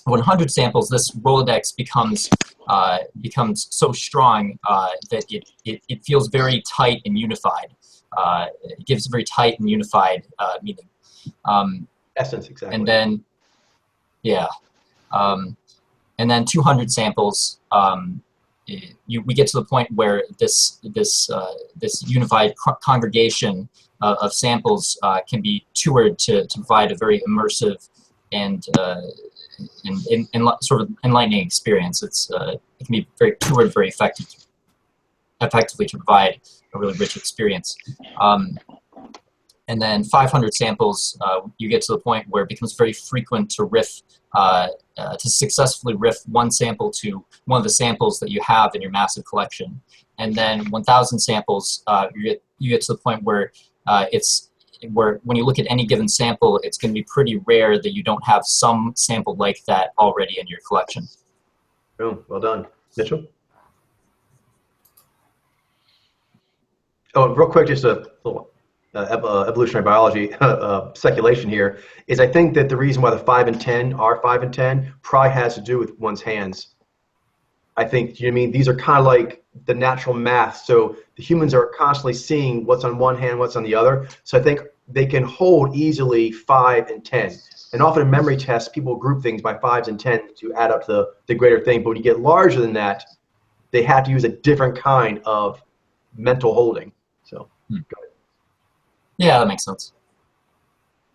100 samples, this Rolodex becomes so strong that it feels very tight and unified. It gives a very tight and unified meaning. Essence, exactly. And then, yeah. And then 200 samples, we get to the point where this unified congregation of samples can be toured to provide a very immersive and sort of enlightening experience. It can be very toured very effectively to provide a really rich experience. And then 500 samples, you get to the point where it becomes very frequent to riff, to successfully riff one sample to one of the samples that you have in your massive collection. And then 1,000 samples, you get to the point where where when you look at any given sample, it's going to be pretty rare that you don't have some sample like that already in your collection. Boom, well done. Mitchell? Oh, real quick, just a little evolutionary biology speculation here is I think that the reason why the 5 and 10 are 5 and 10 probably has to do with one's hands. I think, you know what I mean? These are kind of like the natural math. So the humans are constantly seeing what's on one hand, what's on the other. So I think they can hold easily 5 and 10. And often in memory tests, people group things by 5s and 10s to add up to the greater thing. But when you get larger than that, they have to use a different kind of mental holding. So, go ahead. Yeah, that makes sense.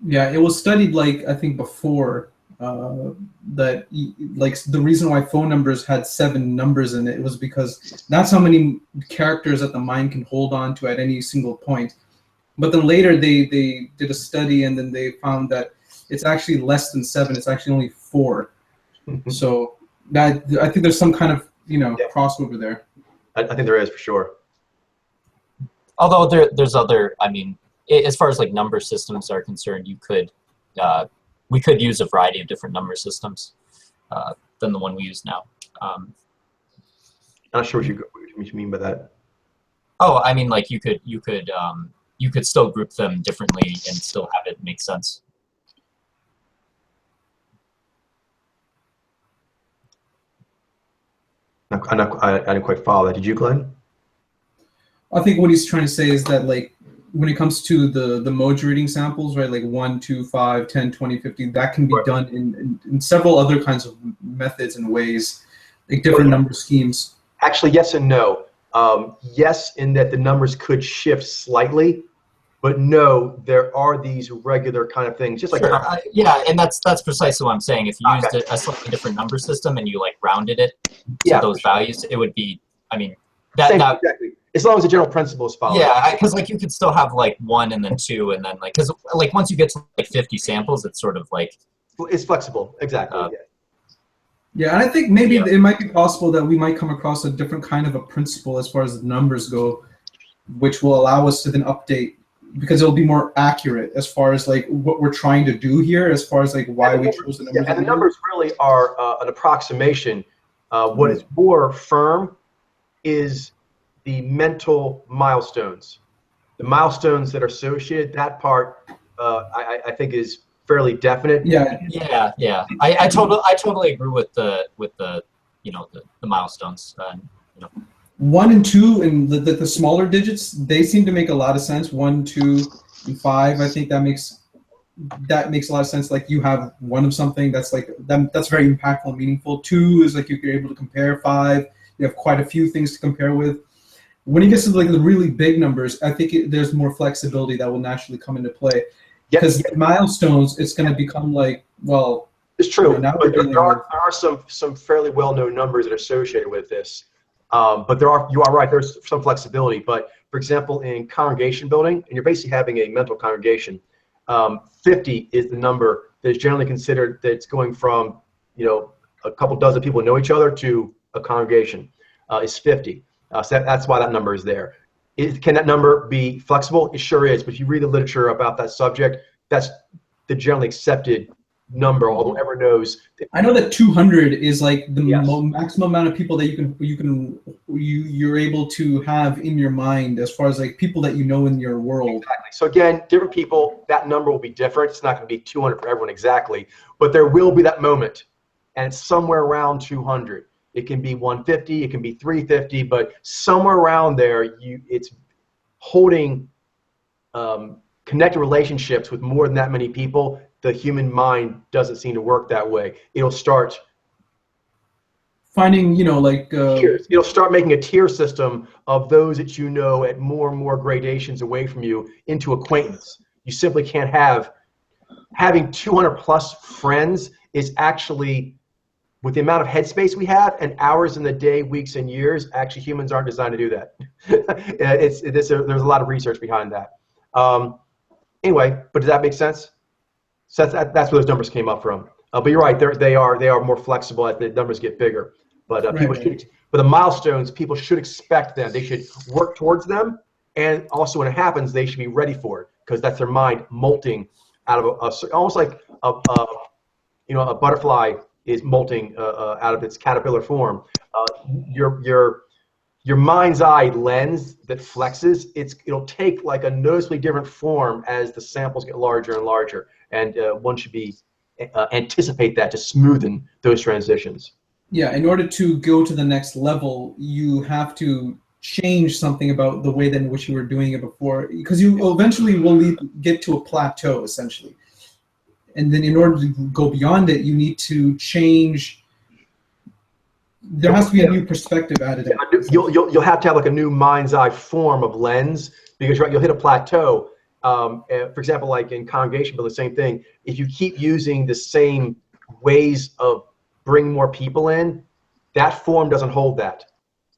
Yeah, it was studied, like, I think before, that like the reason why phone numbers had 7 numbers in it was because that's how many characters that the mind can hold on to at any single point. But then later they did a study and then they found that it's actually less than 7. It's actually only 4. So that I think there's some kind of crossover there. I think there is for sure. Although there's other, I mean, as far as like number systems are concerned, we could use a variety of different number systems than the one we use now. I'm not sure what you mean by that. Oh, I mean, like you could still group them differently and still have it make sense. I didn't quite follow that. Did you, Glenn? I think what he's trying to say is that, like, when it comes to the Mojo reading samples, right, like 1, 2, 5, 10, 20, 50, that can be done in several other kinds of methods and ways, like different number schemes. Actually, yes and no. Yes, in that the numbers could shift slightly, but no, there are these regular kind of things, just like sure. Yeah, and that's precisely what I'm saying. If you used a slightly different number system and you like rounded it to those values, it would be, I mean, exactly. As long as the general principle is followed. Yeah, because like you could still have like 1 and then 2 and then like, because like once you get to like 50 samples, it's sort of like it's flexible. Exactly. Yeah, and I think maybe it might be possible that we might come across a different kind of a principle as far as the numbers go, which will allow us to then update, because it'll be more accurate as far as like what we're trying to do here, as far as like why we chose the numbers. Yeah, and the numbers really are an approximation. What is more firm is the mental milestones. The milestones that are associated, that part I think is fairly definite. Yeah. I totally agree with the milestones. 1 and 2 and the smaller digits, they seem to make a lot of sense. 1, 2, and 5. I think that makes a lot of sense. Like you have 1 of something that's like that's very impactful and meaningful. 2 is like you're able to compare. 5, you have quite a few things to compare with. When it gets to like the really big numbers, I think there's more flexibility that will naturally come into play. Because milestones, it's going to become like, well, it's true. But there are some fairly well-known numbers that are associated with this. But you are right. There's some flexibility. But for example, in congregation building, and you're basically having a mental congregation, 50 is the number that is generally considered that it's going from a couple dozen people who know each other to a congregation is 50. So that's why that number is there. Can that number be flexible? It sure is. But if you read the literature about that subject, that's the generally accepted number, although everyone knows. I know that 200 is like the maximum amount of people that you're able to have in your mind, as far as like people that you know in your world. Exactly. So again, different people, that number will be different. It's not going to be 200 for everyone exactly, but there will be that moment, and it's somewhere around 200. It can be 150, it can be 350, but somewhere around there, it's holding connected relationships with more than that many people. The human mind doesn't seem to work that way. It'll start finding, tiers. It'll start making a tier system of those that you know at more and more gradations away from you into acquaintance. You simply can't having 200 plus friends is actually, with the amount of headspace we have and hours in the day, weeks and years, actually humans aren't designed to do that. There's a lot of research behind that. Anyway, but does that make sense? So that's where those numbers came up from. But you're right, they are more flexible as the numbers get bigger. But people should, but the milestones, people should expect them. They should work towards them, and also when it happens, they should be ready for it because that's their mind molting out of almost like a butterfly is molting out of its caterpillar form. Your mind's eye lens that flexes, it'll take like a noticeably different form as the samples get larger and larger, and one should be anticipate that to smoothen those transitions. Yeah, in order to go to the next level, you have to change something about the way in which you were doing it before, because you eventually will get to a plateau, essentially. And then in order to go beyond it, you need to change. There has to be a new perspective added. You'll have to have like a new mind's eye form of lens, because you'll hit a plateau. For example, like in congregation, but the same thing. If you keep using the same ways of bringing more people in, that form doesn't hold that.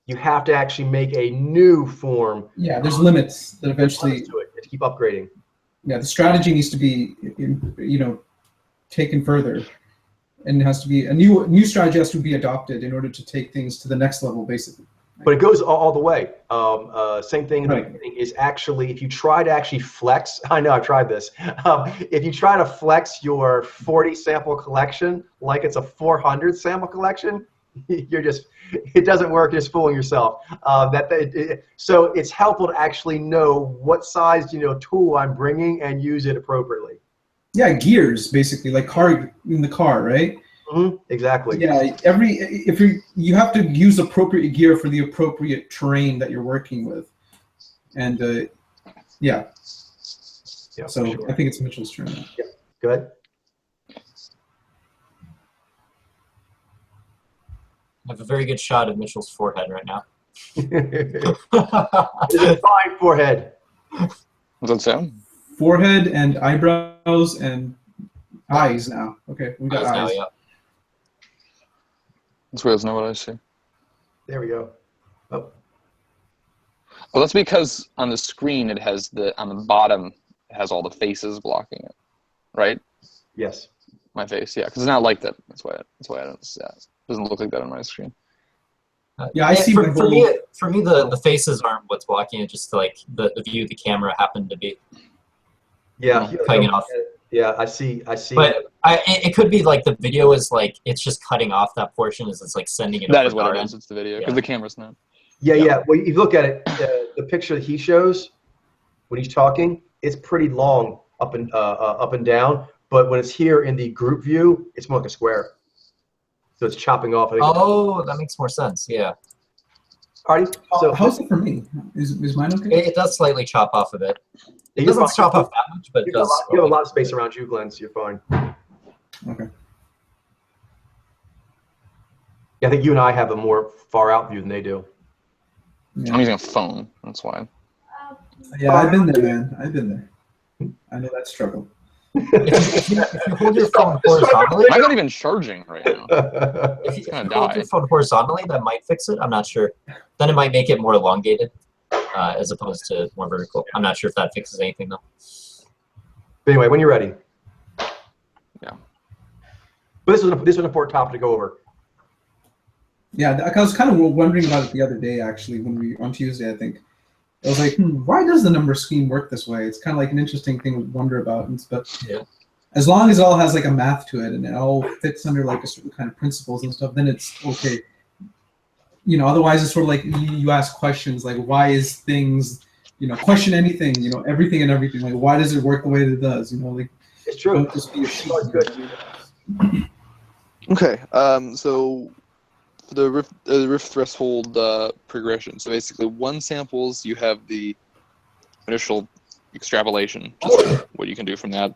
You have to actually make a new form. Yeah, there's limits that eventually to it to keep upgrading. Yeah, the strategy needs to be, taken further, and it has to be a new strategy has to be adopted in order to take things to the next level, basically. But it goes all the way. Same thing in the Right. beginning is actually, if you try to actually flex, I know I've tried this. If you try to flex your 40 sample collection like it's a 400 sample collection, it doesn't work. You're just fooling yourself. So it's helpful to actually know what size tool I'm bringing and use it appropriately. Yeah, gears basically, like in the car, right? Mm-hmm. Exactly. Yeah, you have to use appropriate gear for the appropriate terrain that you're working with, and yeah. So sure. I think it's Mitchell's turn now. Yeah. Go ahead. I have a very good shot of Mitchell's forehead right now. It's a fine forehead. What's that sound? Forehead and eyebrows and eyes now. Okay, we got eyes. Now, yeah. That's weird. That's not what I see. There we go. Oh. Well, that's because on the screen it has on the bottom it has all the faces blocking it, right? Yes. My face, yeah, because it's not like that. That's why I don't see that. It doesn't look like that on my screen. Yeah, I see. For me, the faces aren't what's blocking it. Just like the view of the camera happened to be. Yeah. Cutting it off. Yeah, I see. But it could be like the video is like it's just cutting off that portion as it's like sending it. That is what it is. It's the video because the camera's not. Yeah. Well, if you look at it, the picture that he shows when he's talking, it's pretty long up and down. But when it's here in the group view, it's more like a square. So it's chopping off. Oh, that makes more sense. Yeah. Alrighty. So how's it for me? Is mine okay? It does slightly chop off a bit. It doesn't chop off that much, but it does. You have a lot of space around you, Glenn, so you're fine. Okay. Yeah, I think you and I have a more far out view than they do. Yeah. I'm using a phone. That's why. Yeah, I've been there, man. I've been there. I know that struggle. If you hold your phone horizontally, I'm not even charging right now. if you hold your phone horizontally, that might fix it. I'm not sure. Then it might make it more elongated as opposed to more vertical. I'm not sure if that fixes anything though. But anyway, when you're ready. Yeah. But this was an important topic to go over. Yeah, I was kind of wondering about it the other day, actually, on Tuesday, I think. I was like, why does the number scheme work this way? It's kind of like an interesting thing to wonder about. But yeah. As long as it all has like a math to it and it all fits under like a certain kind of principles and stuff, then it's okay. Otherwise it's sort of like you ask questions like, why is things, question anything, everything and everything. Like, why does it work the way that it does? Like, it's true. Don't just be a sheet. Okay. So the riff threshold progression. So basically, 1 samples you have the initial extrapolation, just what you can do from that.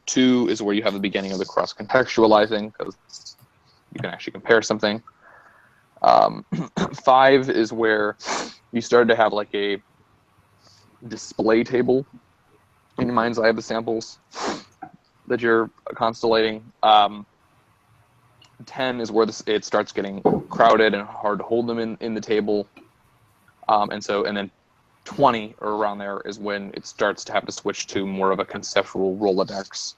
2 is where you have the beginning of the cross contextualizing, because you can actually compare something. 5 is where you start to have like a display table in your mind's eye of the samples that you're constellating. 10 is where it starts getting crowded and hard to hold them in the table. And then 20 or around there is when it starts to have to switch to more of a conceptual Rolodex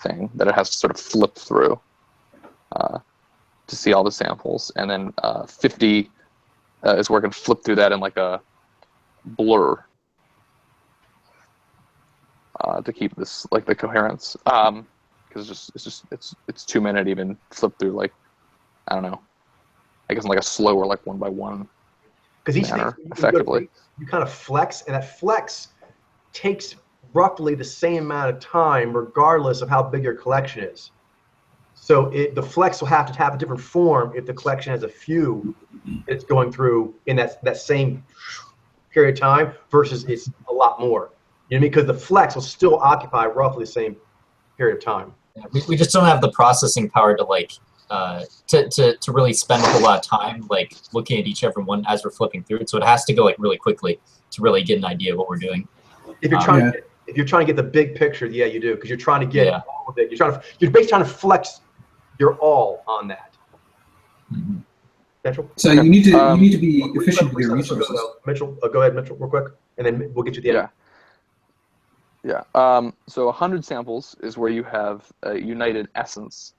thing that it has to sort of flip through to see all the samples. And then 50 is where it can flip through that in like a blur to keep this like the coherence. Because it's too many to even flip through, like, I don't know, I guess in like a slower, like one by one Because manner, effectively. You kind of flex, and that flex takes roughly the same amount of time regardless of how big your collection is. So the flex will have to have a different form if the collection has a few it's going through in that same period of time versus it's a lot more. You know what I mean? Because the flex will still occupy roughly the same period of time. We just don't have the processing power to like to really spend a whole lot of time like looking at each every one as we're flipping through it. So it has to go like really quickly to really get an idea of what we're doing. If you're trying to get the big picture, yeah, you do, because you're trying to get Yeah. all of it. You're basically trying to flex your all on that. Mhm. Mitchell? So you need to be efficient with your resources. Mitchell, go ahead, Mitchell, real quick, and then we'll get you to the end. Yeah. So 100 samples is where you have a united essence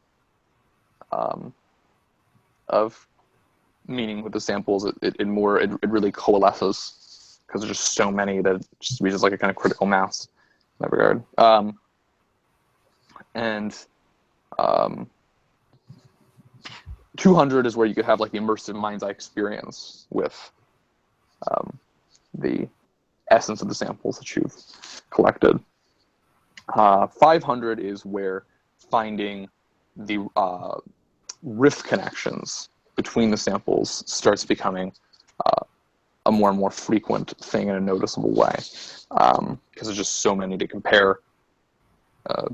of meaning with the samples. It really coalesces because there's just so many that it just reaches like a kind of critical mass in that regard. And 200 is where you could have like the immersive mind's eye experience with the essence of the samples that you've collected. 500 is where finding the riff connections between the samples starts becoming a more and more frequent thing in a noticeable way, because there's just so many to compare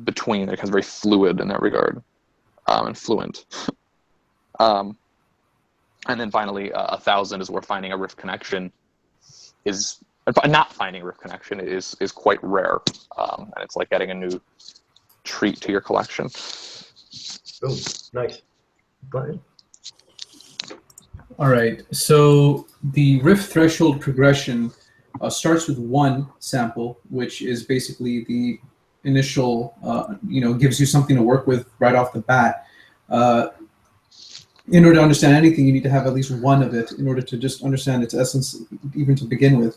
between. It becomes very fluid in that regard, and fluent. And then finally, 1,000 is where finding a riff connection is, not finding a riff connection is quite rare, and it's like getting a new treat to your collection. Oh, nice. Go ahead. All right. So the riff threshold progression starts with one sample, which is basically the initial, gives you something to work with right off the bat. In order to understand anything, you need to have at least one of it in order to just understand its essence, even to begin with.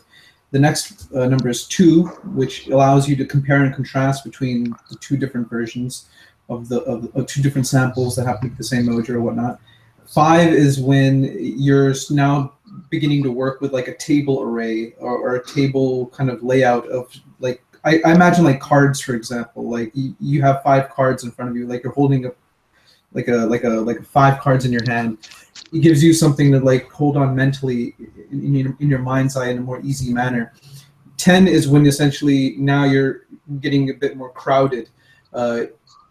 The next number is 2, which allows you to compare and contrast between the two different versions of two different samples that happen to be the same Mojo or whatnot. 5 is when you're now beginning to work with like a table array or a table kind of layout of like, I imagine like cards, for example. Like you have 5 cards in front of you, like you're holding a 5 cards in your hand. It gives you something to like hold on mentally in your mind's eye in a more easy manner. 10 is when essentially now you're getting a bit more crowded.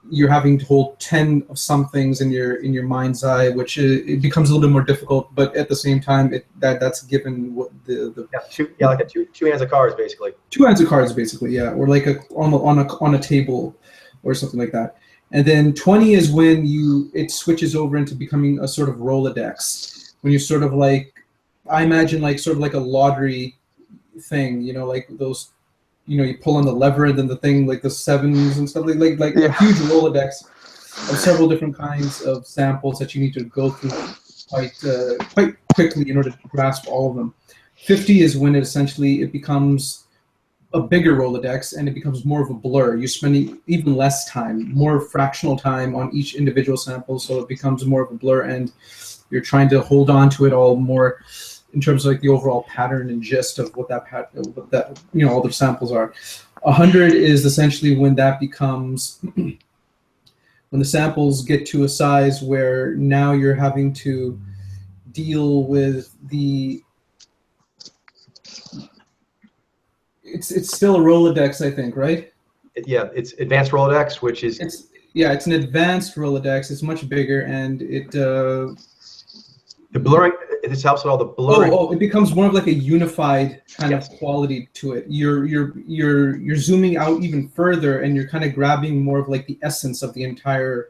You're having to hold 10 of some things in your mind's eye, which it becomes a little bit more difficult. But at the same time, that's given what like two hands of cards basically. 2 hands of cards basically, yeah, or like on a table or something like that. And then 20 is when it switches over into becoming a sort of Rolodex. When you're sort of like, I imagine like sort of like a lottery thing, like those, you pull on the lever and then the thing like the 7s and stuff like a huge Rolodex of several different kinds of samples that you need to go through quite quickly in order to grasp all of them. 50 is when it becomes a bigger Rolodex and it becomes more of a blur. You're spending even less time, more fractional time on each individual sample, so it becomes more of a blur and you're trying to hold on to it all more in terms of like the overall pattern and gist of what that all the samples are. 100 is essentially when that becomes, when the samples get to a size where now you're having to deal with the, it's still a Rolodex, I think, right? Yeah, it's advanced Rolodex, which is it's an advanced Rolodex. It's much bigger, and the blurring. This helps with all the blurring. It becomes more of like a unified kind of quality to it. You're zooming out even further, and you're kind of grabbing more of like the essence of the entire,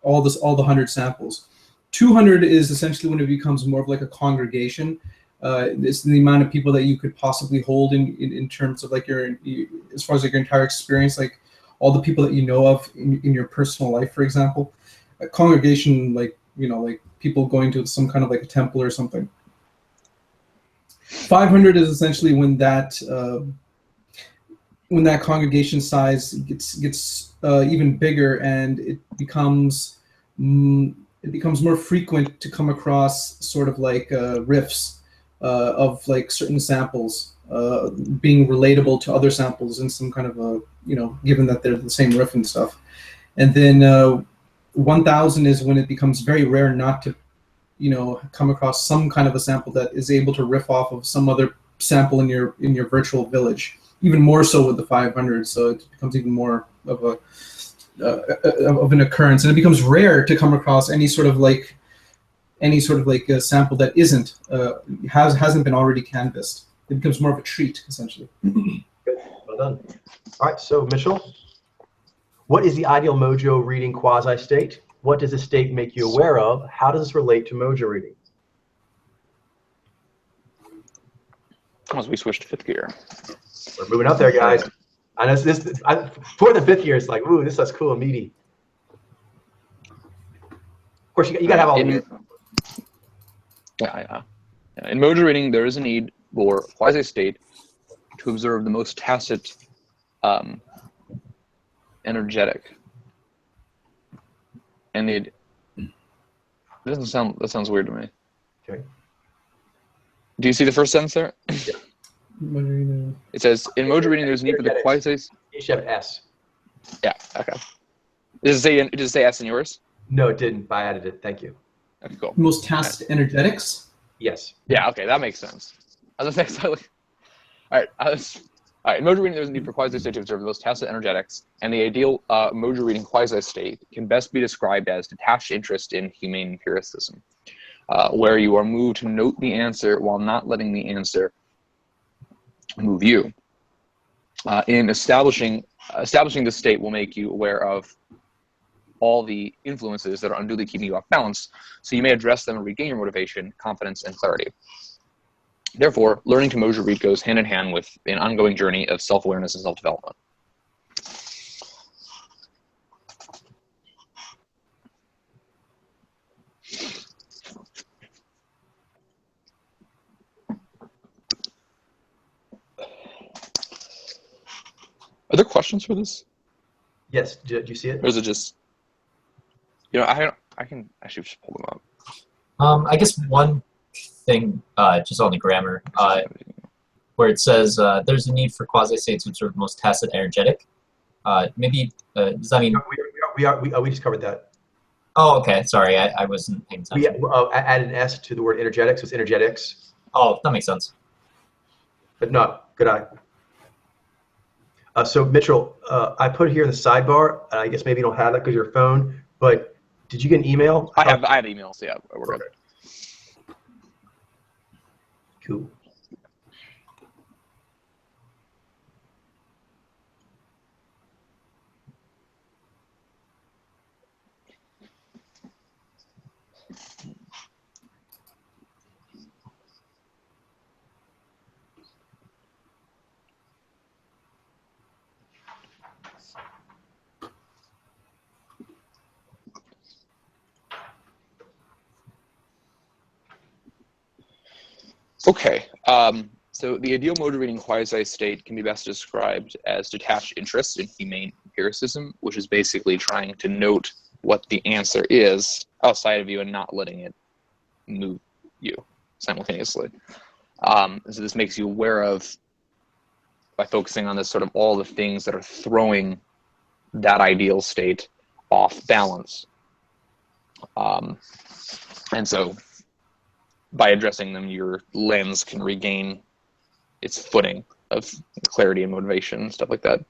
all the 100 samples. 200 is essentially when it becomes more of like a congregation. It's the amount of people that you could possibly hold in terms of like as far as like your entire experience, like all the people that you know of in your personal life, for example. A congregation, like, like people going to some kind of like a temple or something. 500 is essentially when that congregation size gets even bigger, and it becomes more frequent to come across sort of like riffs of like certain samples being relatable to other samples in some kind of a, given that they're the same riff and stuff. And then 1000 is when it becomes very rare not to, come across some kind of a sample that is able to riff off of some other sample in your virtual village. Even more so with the 500, so it becomes even more of an occurrence, and it becomes rare to come across any sort of like a sample that hasn't been already canvassed. It becomes more of a treat, essentially. Good. Well done. All right, so Mitchell, what is the ideal Mojo reading quasi-state? What does the state make you aware of? How does this relate to Mojo reading? As we switch to fifth gear. We're moving up there, guys. I know fourth and fifth gear is like, ooh, this is cool and meaty. Of course, you got to have all the. Yeah. In Mojo reading, there is a need for quasi-state to observe the most tacit, energetic, and that sounds weird to me. Okay. Do you see the first sentence there? Yeah. It says, in Mojo reading, there's a need for the quasi. You should have S. Yeah. Okay. Does it say S in yours? No, it didn't. But I added it. Thank you. Okay, cool. Most tacit energetics. Yes. Yeah. Okay, that makes sense. I was next. All right. All right. In Mojo reading, there's a need for quasi-state to observe the most tacit energetics, and the ideal Mojo reading quasi-state can best be described as detached interest in humane empiricism, where you are moved to note the answer while not letting the answer move you. In establishing this state will make you aware of all the influences that are unduly keeping you off balance, so you may address them and regain your motivation, confidence, and clarity. Therefore, learning to Mojo read goes hand in hand with an ongoing journey of self-awareness and self-development. Are there questions for this? Yes. Did you see it? Or is it just, I can actually just pull them up. I guess one thing, just on the grammar, where it says there's a need for quasi-states to observe the most tacit energetic. Maybe does that mean? We just covered that. Oh, okay. Sorry, I wasn't paying attention. We added an S to the word energetic, so it's energetics. Oh, that makes sense. But no, good eye. So Mitchell, I put it here in the sidebar. I guess maybe you don't have that because your phone. But did you get an email? I have emails. Yeah, we're good. Cool. Okay, so the ideal Mojo reading quasi-state can be best described as detached interest in humane empiricism, which is basically trying to note what the answer is outside of you and not letting it move you simultaneously. So this makes you aware of, by focusing on this, sort of all the things that are throwing that ideal state off balance. And so by addressing them, your lens can regain its footing of clarity and motivation and stuff like that.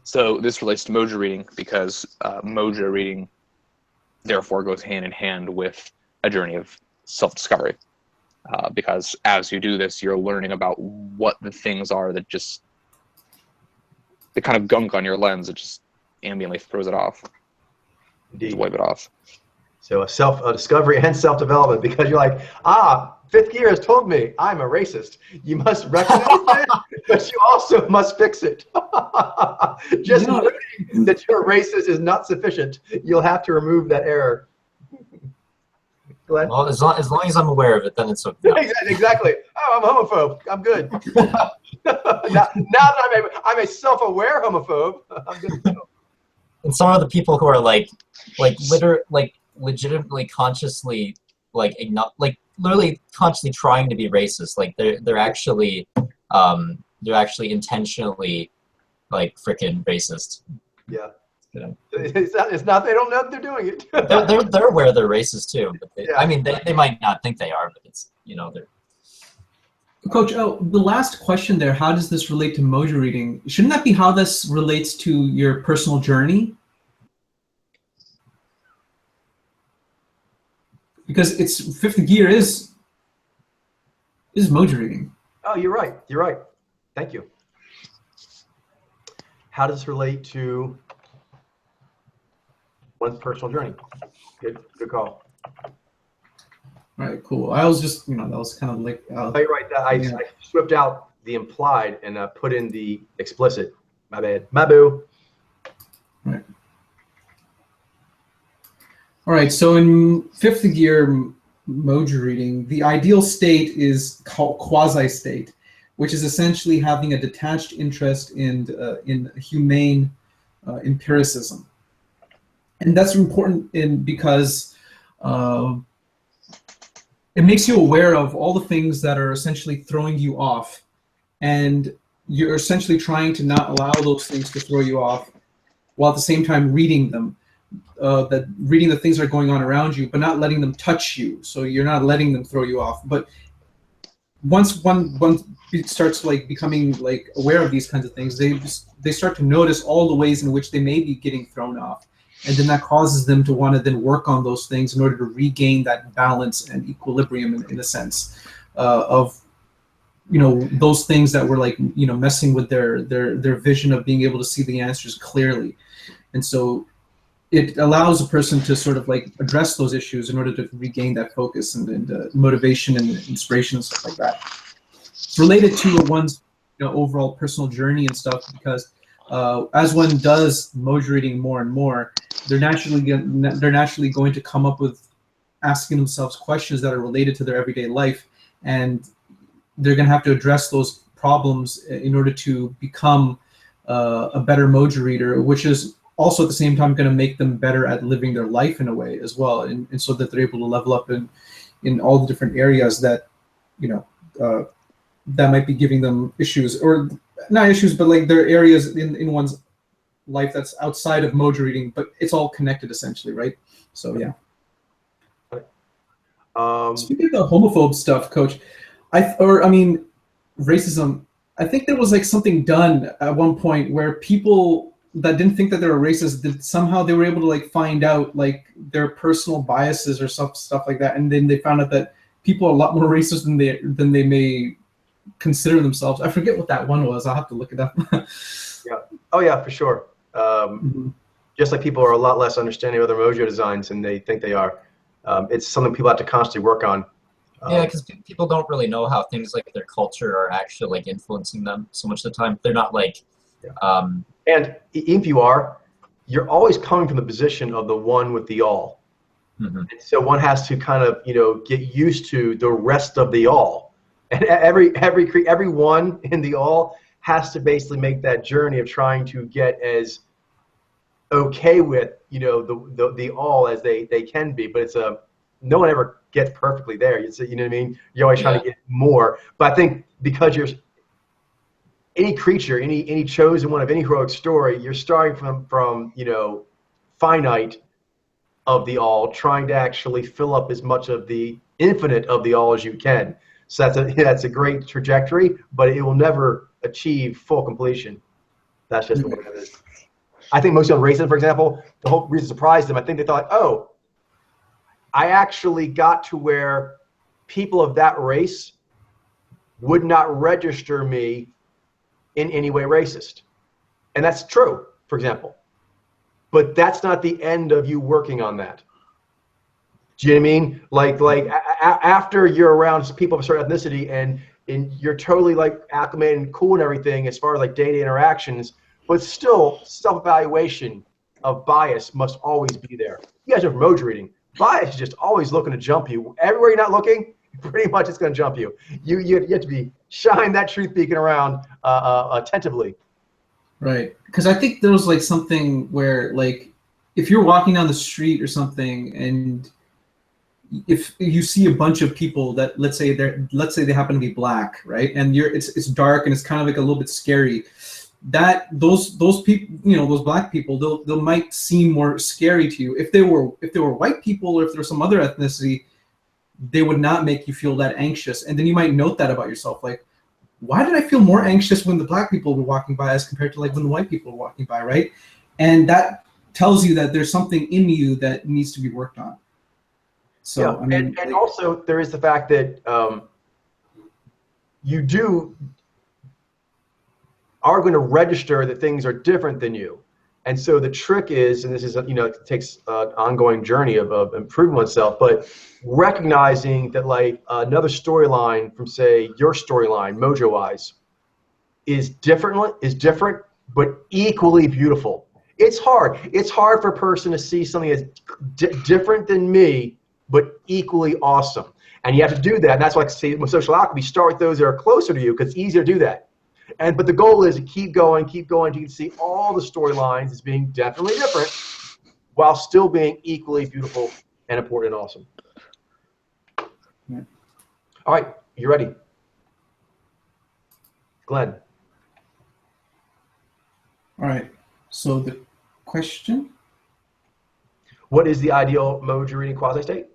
So this relates to Mojo reading because Mojo reading therefore goes hand in hand with a journey of self-discovery. Because as you do this, you're learning about what the things are that just, the kind of gunk on your lens, it just ambiently throws it off. Indeed. Just wipe it off. So a discovery and self-development, because you're like, fifth gear has told me I'm a racist. You must recognize it, but you also must fix it. Just noting that you're racist is not sufficient. You'll have to remove that error. Well, as long as I'm aware of it, then it's okay. Exactly. Oh, I'm a homophobe. I'm good. now that I'm a self-aware homophobe, I'm good to go. And some of the people who are legitimately consciously literally consciously trying to be racist, like they're actually intentionally like freaking racist. Yeah. You know? It's not they don't know that they're doing it. they're aware they're racist too. But I mean, they might not think they are, but it's they're. Coach, the last question there, how does this relate to Mojo reading? Shouldn't that be how this relates to your personal journey? Because it's fifth gear is Mojo reading. Oh, you're right. You're right. Thank you. How does this relate to one's personal journey? Good call. All right, cool. I was just, that was kind of like. Oh, you're right. I swept out the implied and put in the explicit. My bad. My boo. Right. All right. So in fifth gear Mojo reading, the ideal state is called quasi-state, which is essentially having a detached interest in humane empiricism, and that's important because it makes you aware of all the things that are essentially throwing you off, and you're essentially trying to not allow those things to throw you off, while at the same time reading them. Reading the things that are going on around you, but not letting them touch you. So you're not letting them throw you off. But once one starts like becoming like aware of these kinds of things, they start to notice all the ways in which they may be getting thrown off, and then that causes them to want to then work on those things in order to regain that balance and equilibrium in a sense of those things that were like messing with their vision of being able to see the answers clearly. And so it allows a person to sort of like address those issues in order to regain that focus and motivation and inspiration and stuff like that. It's related to one's overall personal journey and stuff, because as one does Mojo reading more and more, they're naturally going to come up with asking themselves questions that are related to their everyday life, and they're going to have to address those problems in order to become a better Mojo reader, which is also at the same time going to make them better at living their life in a way as well, and so that they're able to level up in all the different areas that that might be giving them issues, or not issues, but like there are areas in one's life that's outside of Mojo reading, but it's all connected essentially, right? So yeah. Speaking of the homophobe stuff, Coach, racism. I think there was like something done at one point where people that didn't think that they were racist, that somehow they were able to like find out like their personal biases or stuff like that, and then they found out that people are a lot more racist than they may consider themselves. I forget what that one was. I'll have to look it up. Yeah. Oh yeah, for sure. Just like people are a lot less understanding of other Mojo designs than they think they are. It's something people have to constantly work on. Yeah, because people don't really know how things like their culture are actually like influencing them so much of the time. They're not like. Yeah. And if you're always coming from the position of the one with the all. Mm-hmm. And so one has to kind of, get used to the rest of the all. And every one in the all has to basically make that journey of trying to get as okay with, the all as they can be. But it's no one ever gets perfectly there. You know what I mean? You're always trying to get more. But I think because you're any creature, any chosen one of any heroic story, you're starting from finite of the all, trying to actually fill up as much of the infinite of the all as you can. So that's a great trajectory, but it will never achieve full completion. That's just the way it is. I think most of racism, for example, the whole reason surprised them, I think they thought, oh, I actually got to where people of that race would not register me in any way racist. And that's true, for example. But that's not the end of you working on that. Do you know what I mean? After you're around people of a certain ethnicity and you're totally like acclimated and cool and everything as far as like daily interactions, but still self-evaluation of bias must always be there. You guys are from Mojo reading. Bias is just always looking to jump you. Everywhere you're not looking, pretty much it's going to jump you. You have to be shine that truth beacon around attentively. Right. Because I think there was like something where like if you're walking down the street or something and if you see a bunch of people that let's say they happen to be black, right? And it's dark and it's kind of like a little bit scary. That those people, you know, those black people, they might seem more scary to you. If they were white people or if there's some other ethnicity, they would not make you feel that anxious. And then you might note that about yourself, like, why did I feel more anxious when the black people were walking by as compared to like when the white people were walking by, right? And that tells you that there's something in you that needs to be worked on. So yeah. I mean, and also there is the fact that you are going to register that things are different than you. And so the trick is, and this is, you know, it takes an ongoing journey of improving oneself, but recognizing that like another storyline from say your storyline, Mojo wise, is different, but equally beautiful. It's hard. It's hard for a person to see something that's different than me, but equally awesome. And you have to do that. And that's why I say with social alchemy, start with those that are closer to you because it's easier to do that. But the goal is to keep going. You can see all the storylines as being definitely different while still being equally beautiful and important and awesome. Yeah. All right, you ready? Glenn. all right. So the question. What is the ideal Mojo reading quasi-state?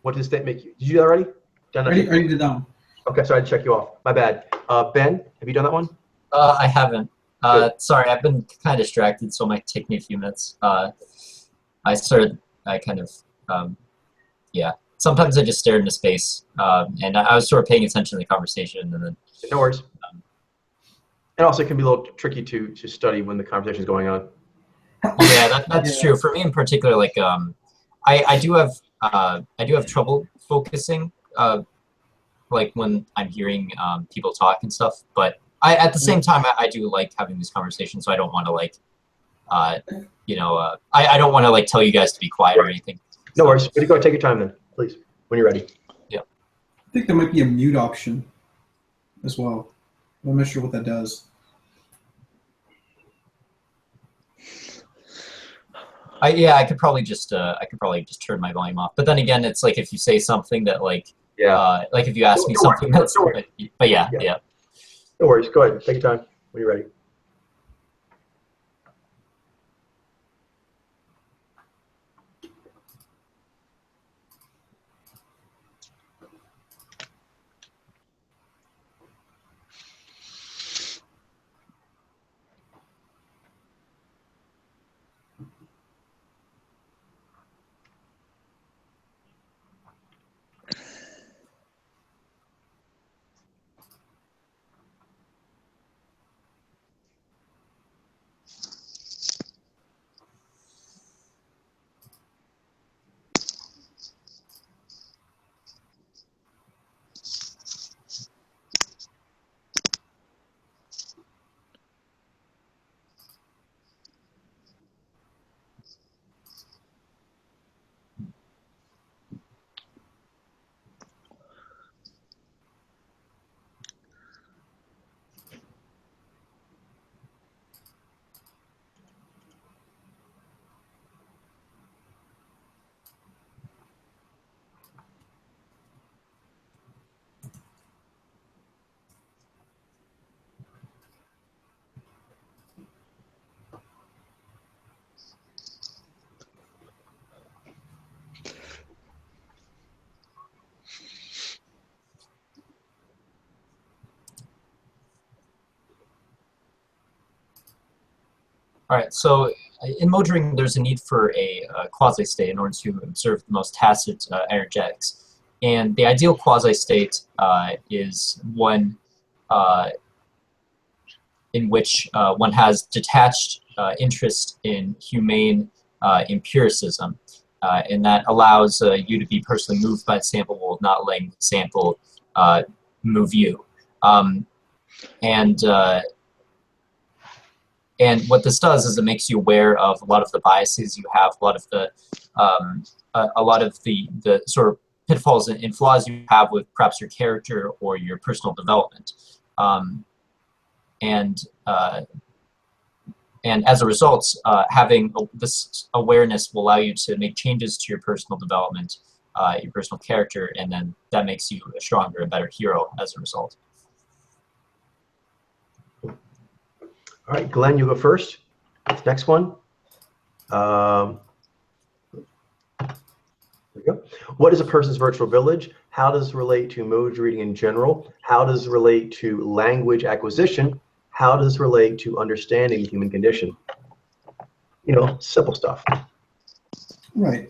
What does the state make you? Did you do that already? Done that? I already did that one. Okay, sorry to check you off. My bad. Ben, have you done that one? I haven't. Sorry, I've been kind of distracted, so it might take me a few minutes. Yeah. Sometimes I just stare into space, and I was sort of paying attention to the conversation, and then. No worries. And also, it can be a little tricky to study when the conversation is going on. Yeah, that's true. For me in particular, like I do have trouble focusing. Like when I'm hearing people talk and stuff, but at the same time I do like having these conversations, so I don't want to like I don't want to like tell you guys to be quiet or anything. No worries. But you go take your time then, please, when you're ready. Yeah. I think there might be a mute option as well. I'm not sure what that does. I could probably just turn my volume off. But then again, it's like if you say something that like like if you ask me something that's but yeah. No worries. Go ahead. Take your time when you're ready. All right, so in Mojering, there's a need for a quasi-state in order to observe the most tacit energetics. And the ideal quasi-state is one in which one has detached interest in humane empiricism. and that allows you to be personally moved by the sample while not letting the sample move you. And what this does is it makes you aware of a lot of the biases you have, a lot of the sort of pitfalls and flaws you have with perhaps your character or your personal development. And as a result, having this awareness will allow you to make changes to your personal development, your personal character, and then that makes you a stronger and better hero as a result. All right, Glenn, you go first. Next one. There we go. What is a person's virtual village? How does it relate to Mojo reading in general? How does it relate to language acquisition? How does it relate to understanding the human condition? You know, simple stuff. Right.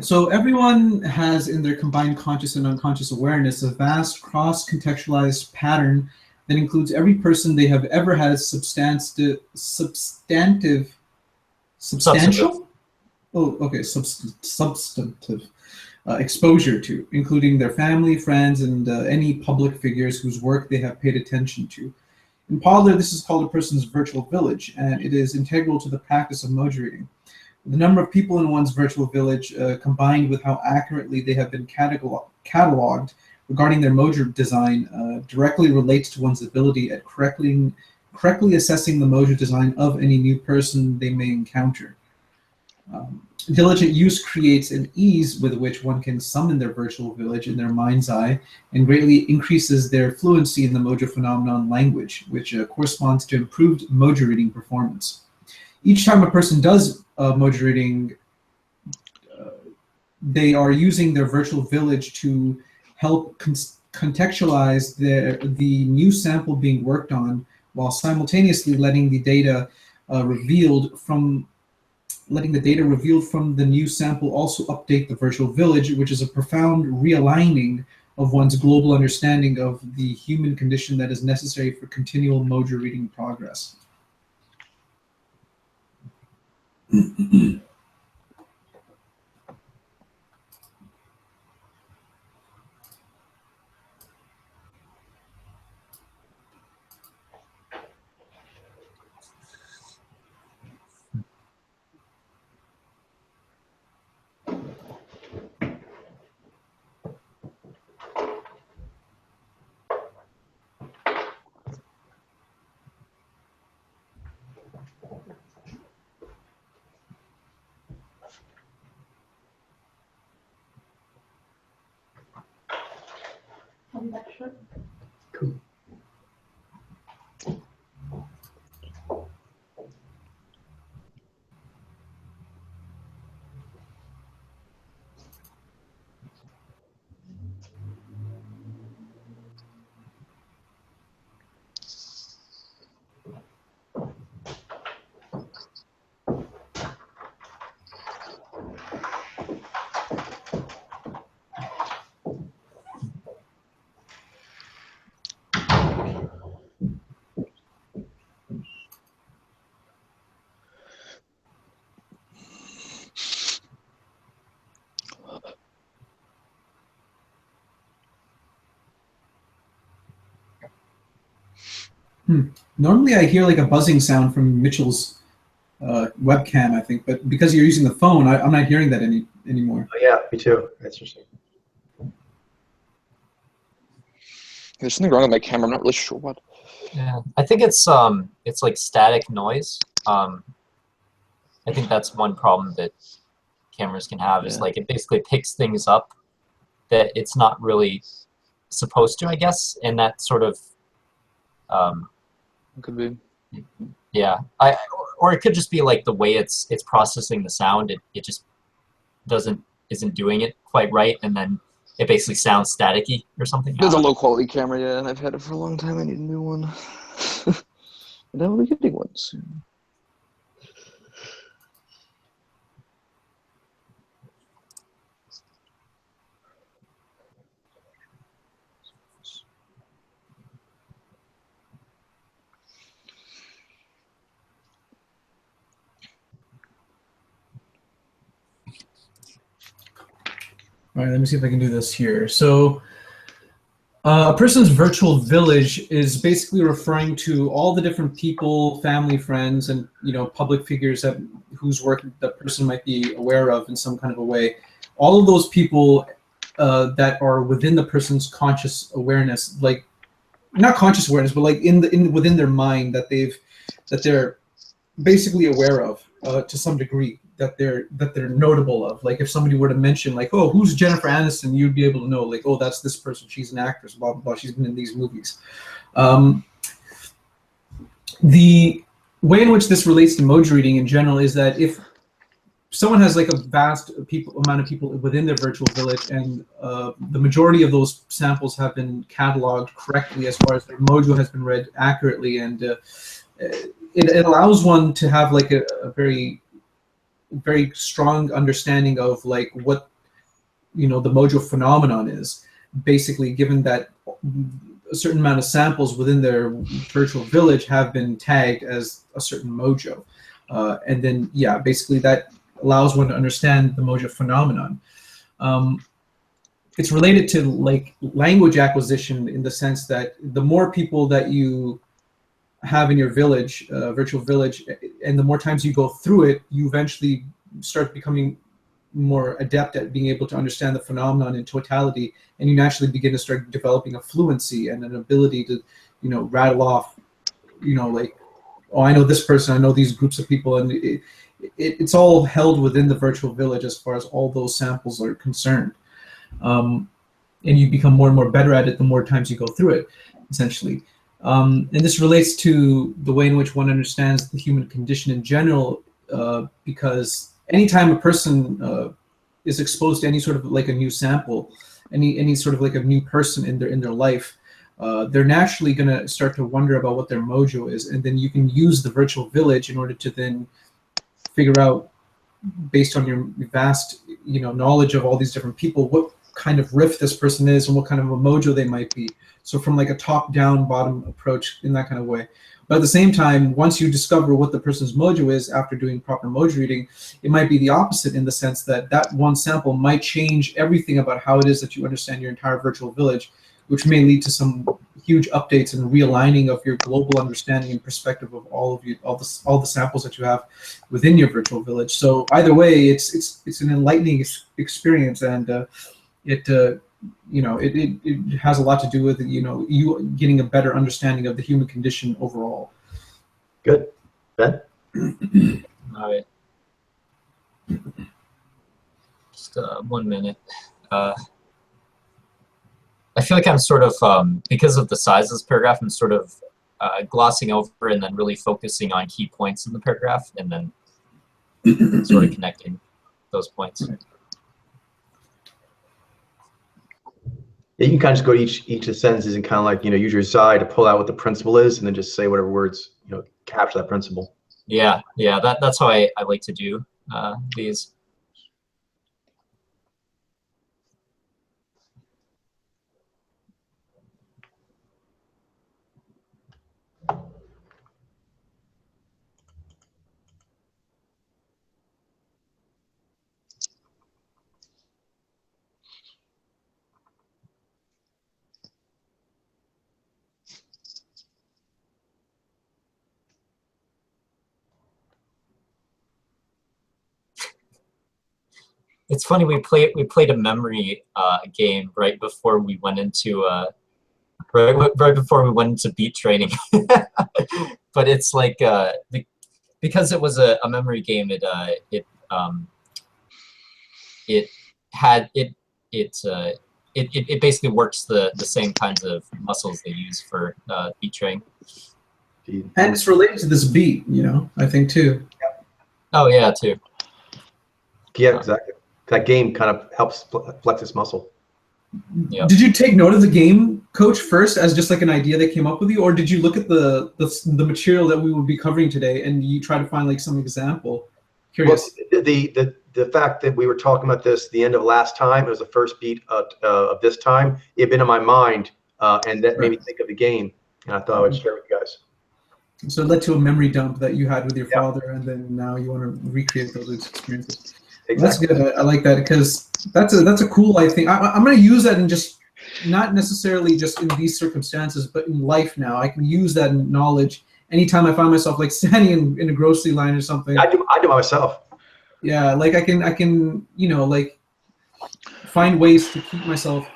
So everyone has in their combined conscious and unconscious awareness a vast cross-contextualized pattern that includes every person they have ever had substantial? Oh, okay, substantive exposure to, including their family, friends, and any public figures whose work they have paid attention to. In Parlor, this is called a person's virtual village, and it is integral to the practice of Mojo reading. The number of people in one's virtual village, combined with how accurately they have been cataloged regarding their Mojo design, directly relates to one's ability at correctly assessing the Mojo design of any new person they may encounter. Diligent use creates an ease with which one can summon their virtual village in their mind's eye and greatly increases their fluency in the Mojo phenomenon language, which corresponds to improved Mojo reading performance. Each time a person does Mojo reading, they are using their virtual village to help contextualize the new sample being worked on, while simultaneously letting the data revealed from the new sample also update the virtual village, which is a profound realigning of one's global understanding of the human condition that is necessary for continual Mojo reading progress. Cool. Normally I hear like a buzzing sound from Mitchell's webcam, I think, but because you're using the phone, I'm not hearing that anymore. Oh, yeah, me too. That's interesting. There's something wrong with my camera. I'm not really sure what. Yeah, I think it's like static noise. I think that's one problem that cameras can have is like it basically picks things up that it's not really supposed to, I guess, and that sort of Could be. yeah, or it could just be like the way it's processing the sound. It just isn't doing it quite right, and then it basically sounds staticky or something. There's a low quality camera, yeah, and I've had it for a long time. I need a new one. And I will be getting one soon. All right, let me see if I can do this here. So a person's virtual village is basically referring to all the different people, family, friends, and public figures whose work that person might be aware of in some kind of a way. All of those people that are within the person's conscious awareness, like not conscious awareness, but like within their mind that they're basically aware of to some degree, that they're notable of. Like if somebody were to mention like, oh, who's Jennifer Aniston, you'd be able to know like, oh, that's this person, she's an actress, blah blah blah, she's been in these movies. The way in which this relates to Mojo reading in general is that if someone has like a vast amount of people within their virtual village, and the majority of those samples have been cataloged correctly as far as their Mojo has been read accurately, and it allows one to have like a very very strong understanding of like what the Mojo phenomenon is, basically, given that a certain amount of samples within their virtual village have been tagged as a certain Mojo, and then basically that allows one to understand the Mojo phenomenon. It's related to like language acquisition in the sense that the more people that you have in your village, virtual village, and the more times you go through it, you eventually start becoming more adept at being able to understand the phenomenon in totality, and you naturally begin to start developing a fluency and an ability to, rattle off, like, oh, I know this person, I know these groups of people, and it's all held within the virtual village as far as all those samples are concerned. And you become more and more better at it the more times you go through it, essentially. And this relates to the way in which one understands the human condition in general, because anytime a person is exposed to any sort of like a new sample, any sort of like a new person in their life, they're naturally going to start to wonder about what their Mojo is, and then you can use the virtual village in order to then figure out, based on your vast knowledge of all these different people, what kind of riff this person is and what kind of a Mojo they might be. So from like a top-down, bottom approach in that kind of way. But at the same time, once you discover what the person's Mojo is after doing proper Mojo reading, it might be the opposite in the sense that that one sample might change everything about how it is that you understand your entire virtual village, which may lead to some huge updates and realigning of your global understanding and perspective of all the samples that you have within your virtual village. So either way, it's an enlightening experience, and it has a lot to do with you getting a better understanding of the human condition overall. Good. Ben? All right. Just 1 minute. I feel like I'm sort of, because of the size of this paragraph, I'm sort of glossing over and then really focusing on key points in the paragraph, and then sort of connecting those points. Yeah, you can kind of just go to each of the sentences and kind of like, use your side to pull out what the principle is, and then just say whatever words, capture that principle. Yeah, that's how I like to do these. It's funny, we played a memory game right before we went into right before we went into beat training. But it's like because it was a memory game, it basically works the same kinds of muscles they use for beat training. And it's related to this beat, I think too. Oh yeah, too. Yeah, exactly. That game kind of helps flex this muscle. Yeah. Did you take note of the game, Coach, first as just like an idea that came up with you, or did you look at the material that we would be covering today and you try to find like some example? Curious. Well, the fact that we were talking about this the end of last time, it was the first beat of this time. It had been in my mind, and that made me think of the game, and I thought I would share with you guys. So it led to a memory dump that you had with your father, and then now you want to recreate those experiences. That's Exactly. good. I like that because that's a cool life thing. I'm gonna use that in just not necessarily just in these circumstances, but in life now. I can use that knowledge anytime I find myself like standing in a grocery line or something. I do myself. Yeah, like I can like find ways to keep myself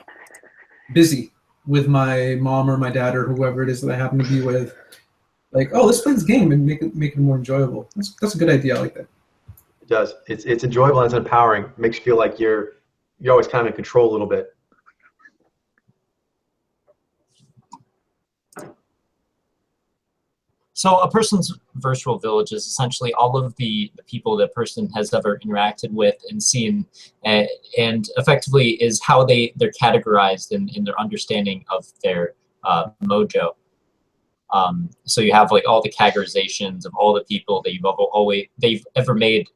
busy with my mom or my dad or whoever it is that I happen to be with. Like, oh, let's play this game and make it more enjoyable. That's a good idea. I like that. It does. It's enjoyable and it's empowering. It makes you feel like you're always kind of in control a little bit. So a person's virtual village is essentially all of the people that person has ever interacted with and seen, and effectively is how they're categorized in their understanding of their mojo. So you have like all the categorizations of all the people that they've ever made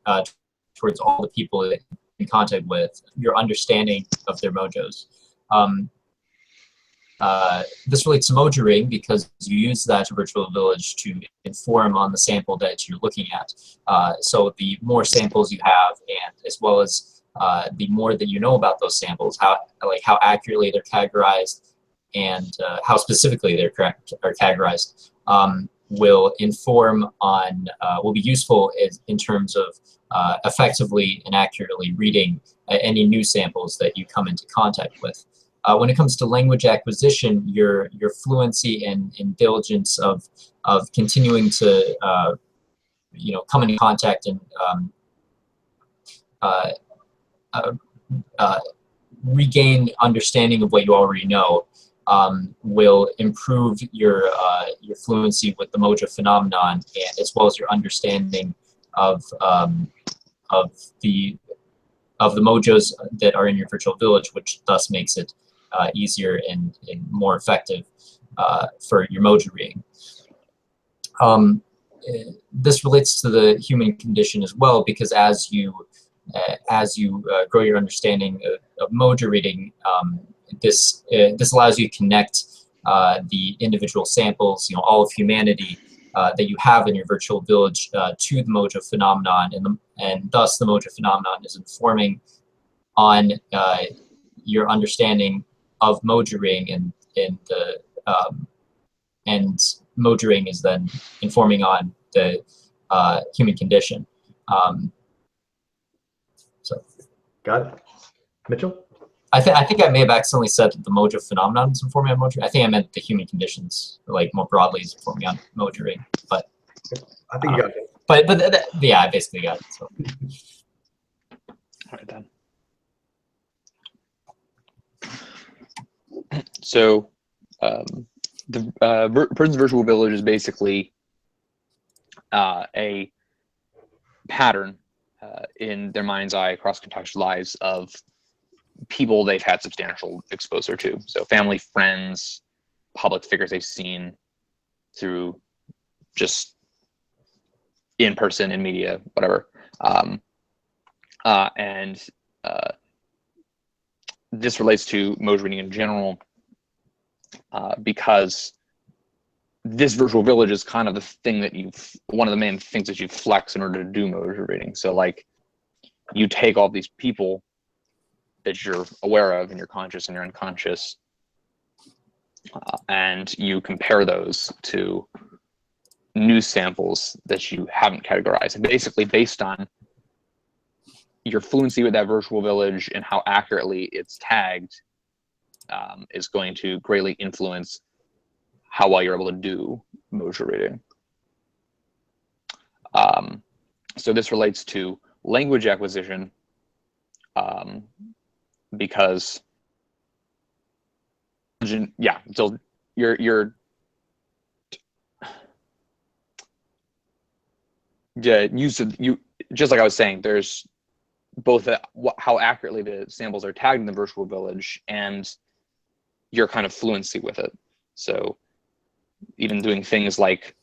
towards all the people that you're in contact with, your understanding of their mojos. This relates to Mojoing because you use that virtual village to inform on the sample that you're looking at. So the more samples you have, and as well as the more that you know about those samples, how accurately they're categorized, and how specifically they're categorized, will inform on will be useful in terms of effectively and accurately reading any new samples that you come into contact with. When it comes to language acquisition, your fluency and diligence of continuing to come into contact and regain understanding of what you already know will improve your fluency with the Mojo phenomenon, and as well as your understanding of the mojos that are in your virtual village, which thus makes it easier and more effective for your mojo reading. This relates to the human condition as well, because as you grow your understanding of mojo reading, this allows you to connect the individual samples, all of humanity that you have in your virtual village to the Mojo phenomenon, and thus the Mojo phenomenon is informing on your understanding of Mojoing, and Mojoing is then informing on the human condition. So, Got it, Mitchell. I think I may have accidentally said that the Mojo phenomenon is informing on Mojo. I think I meant the human conditions, like more broadly, is informing on Mojoing. But I think you got it. But yeah, I basically got it. So. All right then. So the person's virtual village is basically a pattern in their mind's eye across contextual lives of people they've had substantial exposure to. So family, friends, public figures they've seen through just in person, in media, whatever. This relates to Mojo reading in general because this virtual village is kind of the thing that one of the main things that you flex in order to do Mojo reading. So like you take all these people that you're aware of in your conscious and your unconscious, and you compare those to news samples that you haven't categorized, and basically based on your fluency with that virtual village and how accurately it's tagged is going to greatly influence how well you're able to do Mojo reading. So this relates to language acquisition because yeah, so you're just like I was saying, there's both how accurately the samples are tagged in the virtual village and your kind of fluency with it. So even doing things like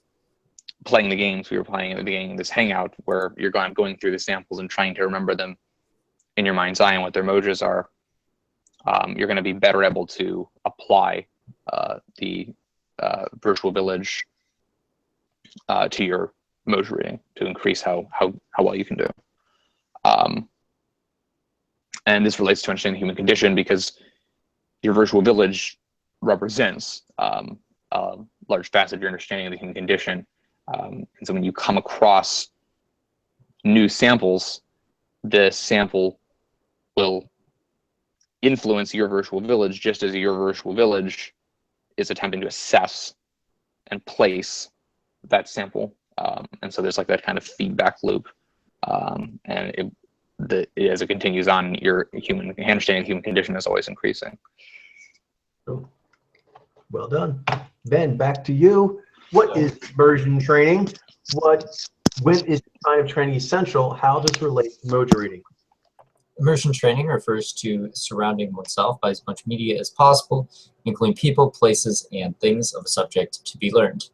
playing the games we were playing at the beginning of this hangout, where you're going through the samples and trying to remember them in your mind's eye and what their mojos are, you're going to be better able to apply the virtual village to your Mojo reading to increase how well you can do. And this relates to understanding the human condition because your virtual village represents a large facet of your understanding of the human condition. And so when you come across new samples, the sample will influence your virtual village just as your virtual village is attempting to assess and place that sample. And so there's like that kind of feedback loop. And as it continues on, your understanding of human condition is always increasing. Well done. Ben, back to you. What is immersion training? When is this kind of training essential? How does it relate to Mojo reading? Immersion training refers to surrounding oneself by as much media as possible, including people, places, and things of a subject to be learned.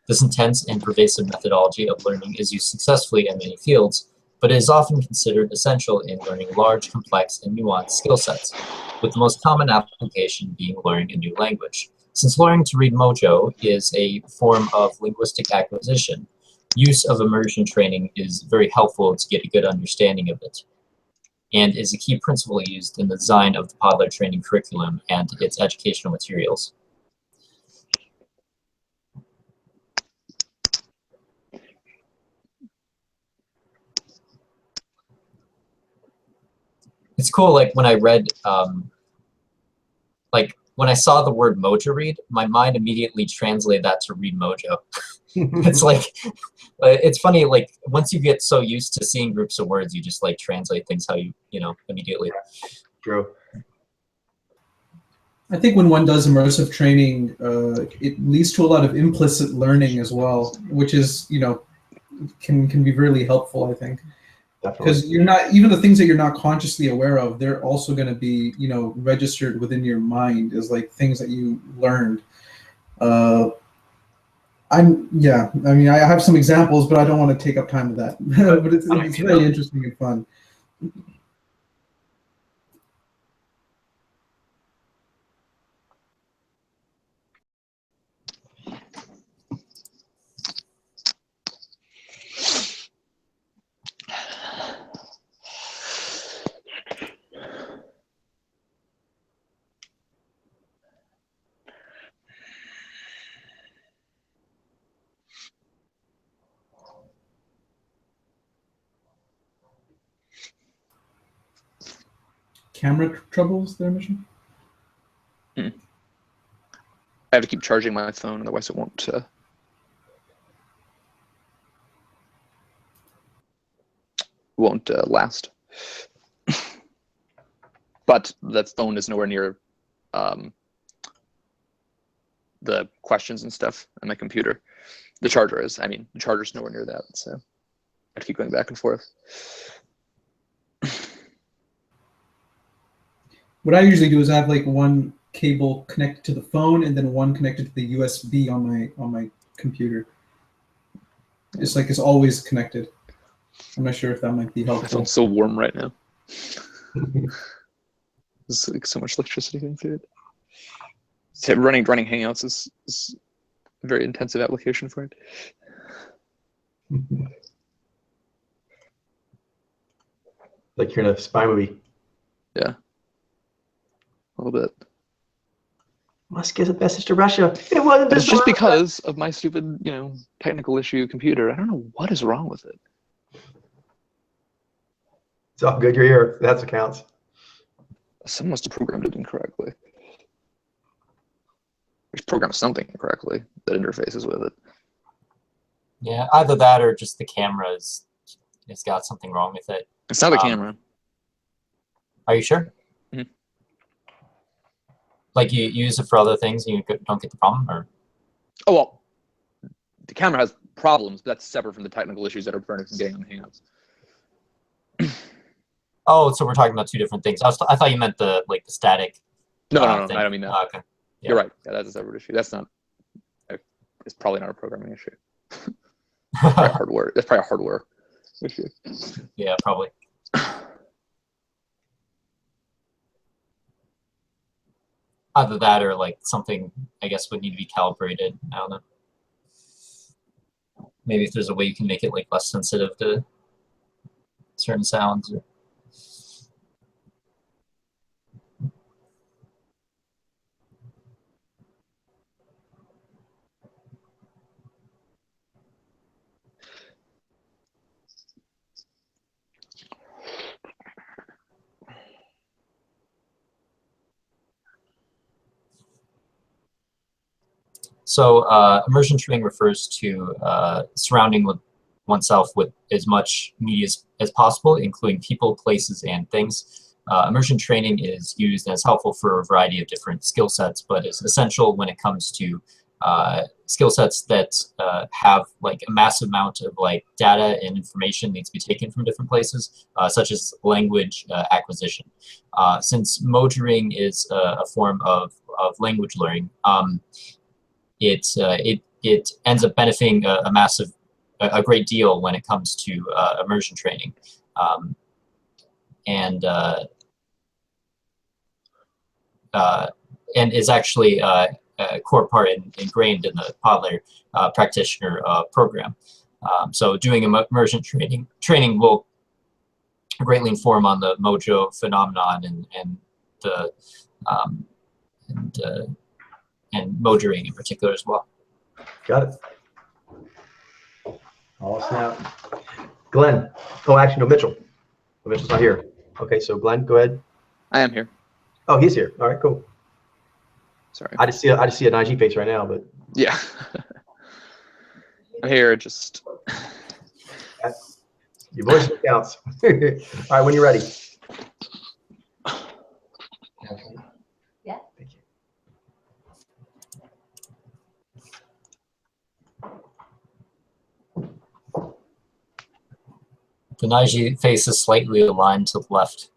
This intense and pervasive methodology of learning is used successfully in many fields, but it is often considered essential in learning large, complex, and nuanced skill sets, with the most common application being learning a new language. Since learning to read Mojo is a form of linguistic acquisition, use of immersion training is very helpful to get a good understanding of it, and is a key principle used in the design of the Podler training curriculum and its educational materials. It's cool, like when I read, like when I saw the word Mojo read, my mind immediately translated that to read Mojo. It's like, it's funny, like once you get so used to seeing groups of words, you just like translate things how you know, immediately. True. I think when one does immersive training, it leads to a lot of implicit learning as well, which is, you know, can be really helpful, I think. Because you're not, even the things that you're not consciously aware of, they're also going to be, you know, registered within your mind as like things that you learned. I mean, I have some examples, but I don't want to take up time with that. But it's really interesting and fun. Camera troubles there, Mission? I have to keep charging my phone, otherwise it won't last. But that phone is nowhere near the questions and stuff on my computer. The charger is. I mean, the charger's nowhere near that, so I have to keep going back and forth. What I usually do is I have like one cable connected to the phone and then one connected to the USB on my computer. It's like it's always connected. I'm not sure if that might be helpful. My phone's so warm right now. There's like so much electricity going through it. So running Hangouts is a very intensive application for it. Like you're in a spy movie. Yeah. A little bit. Must give the message to Russia. It wasn't It's just because of my stupid, you know, technical issue computer. I don't know what is wrong with it. It's all good. You're here. That's what counts. Someone must have programmed it incorrectly. It's programmed something incorrectly that interfaces with it. Yeah, either that or just the camera's it's got something wrong with it. It's not the camera. Are you sure? Mm-hmm. Like you use it for other things and you don't get the problem, or? Oh well, the camera has problems, but that's separate from the technical issues that are preventing from getting on the Hangouts. Oh, so we're talking about two different things. I thought you meant the static. No, thing. I don't mean that. Oh, okay. Yeah. You're right. Yeah, that's a separate issue. That's not. It's probably not a programming issue. Probably hardware. That's probably a hardware issue. Yeah, probably. Either that or like something, I guess, would need to be calibrated. I don't know. Maybe if there's a way you can make it like less sensitive to certain sounds. Or... So immersion training refers to surrounding oneself with as much media as possible, including people, places, and things. Immersion training is used as helpful for a variety of different skill sets, but is essential when it comes to skill sets that have like a massive amount of like data and information needs to be taken from different places, such as language acquisition. Since motoring is a form of language learning, it ends up benefiting a great deal when it comes to immersion training, and is actually a core part ingrained in the Podler practitioner program. So doing immersion training will greatly inform on the Mojo phenomenon and motoring in particular as well. Got it. All snap. Glenn. Oh, actually, no, Mitchell. Mitchell's not here. Okay, so Glenn, go ahead. I am here. Oh, he's here. All right, cool. Sorry. I just see an IG face right now, but Yeah. I'm here. Just your voice counts. All right, when you're ready. Yeah. Thank you. The Naiji face is slightly aligned to the left,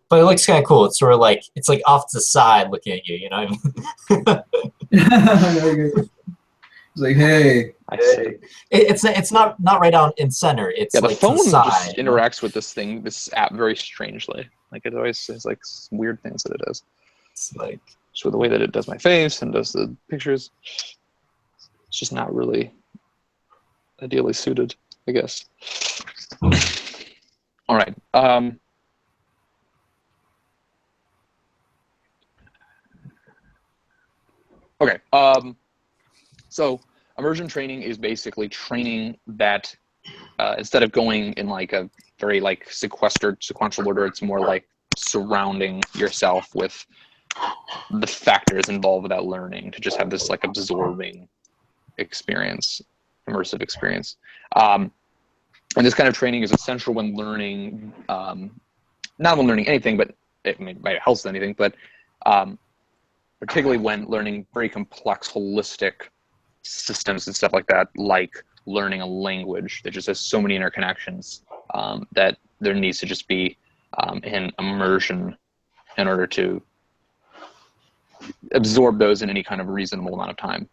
but it looks kind of cool. It's sort of like it's like off to the side looking at you. You know what I mean? It's like, hey. I see. It's not right on in center. It's Yeah, the like phone to the side, just interacts with this app very strangely. Like it always has like weird things that it does. It's like just with the way that it does my face and does the pictures. It's just not really ideally suited, I guess. All right. Okay. So immersion training is basically training that instead of going in like a very like sequential order, it's more like surrounding yourself with the factors involved with that learning to just have this like absorbing experience, immersive experience. And this kind of training is essential when learning, not when learning anything, but it might help anything, but particularly when learning very complex, holistic systems and stuff like that, like learning a language that just has so many interconnections that there needs to just be an immersion in order to absorb those in any kind of reasonable amount of time.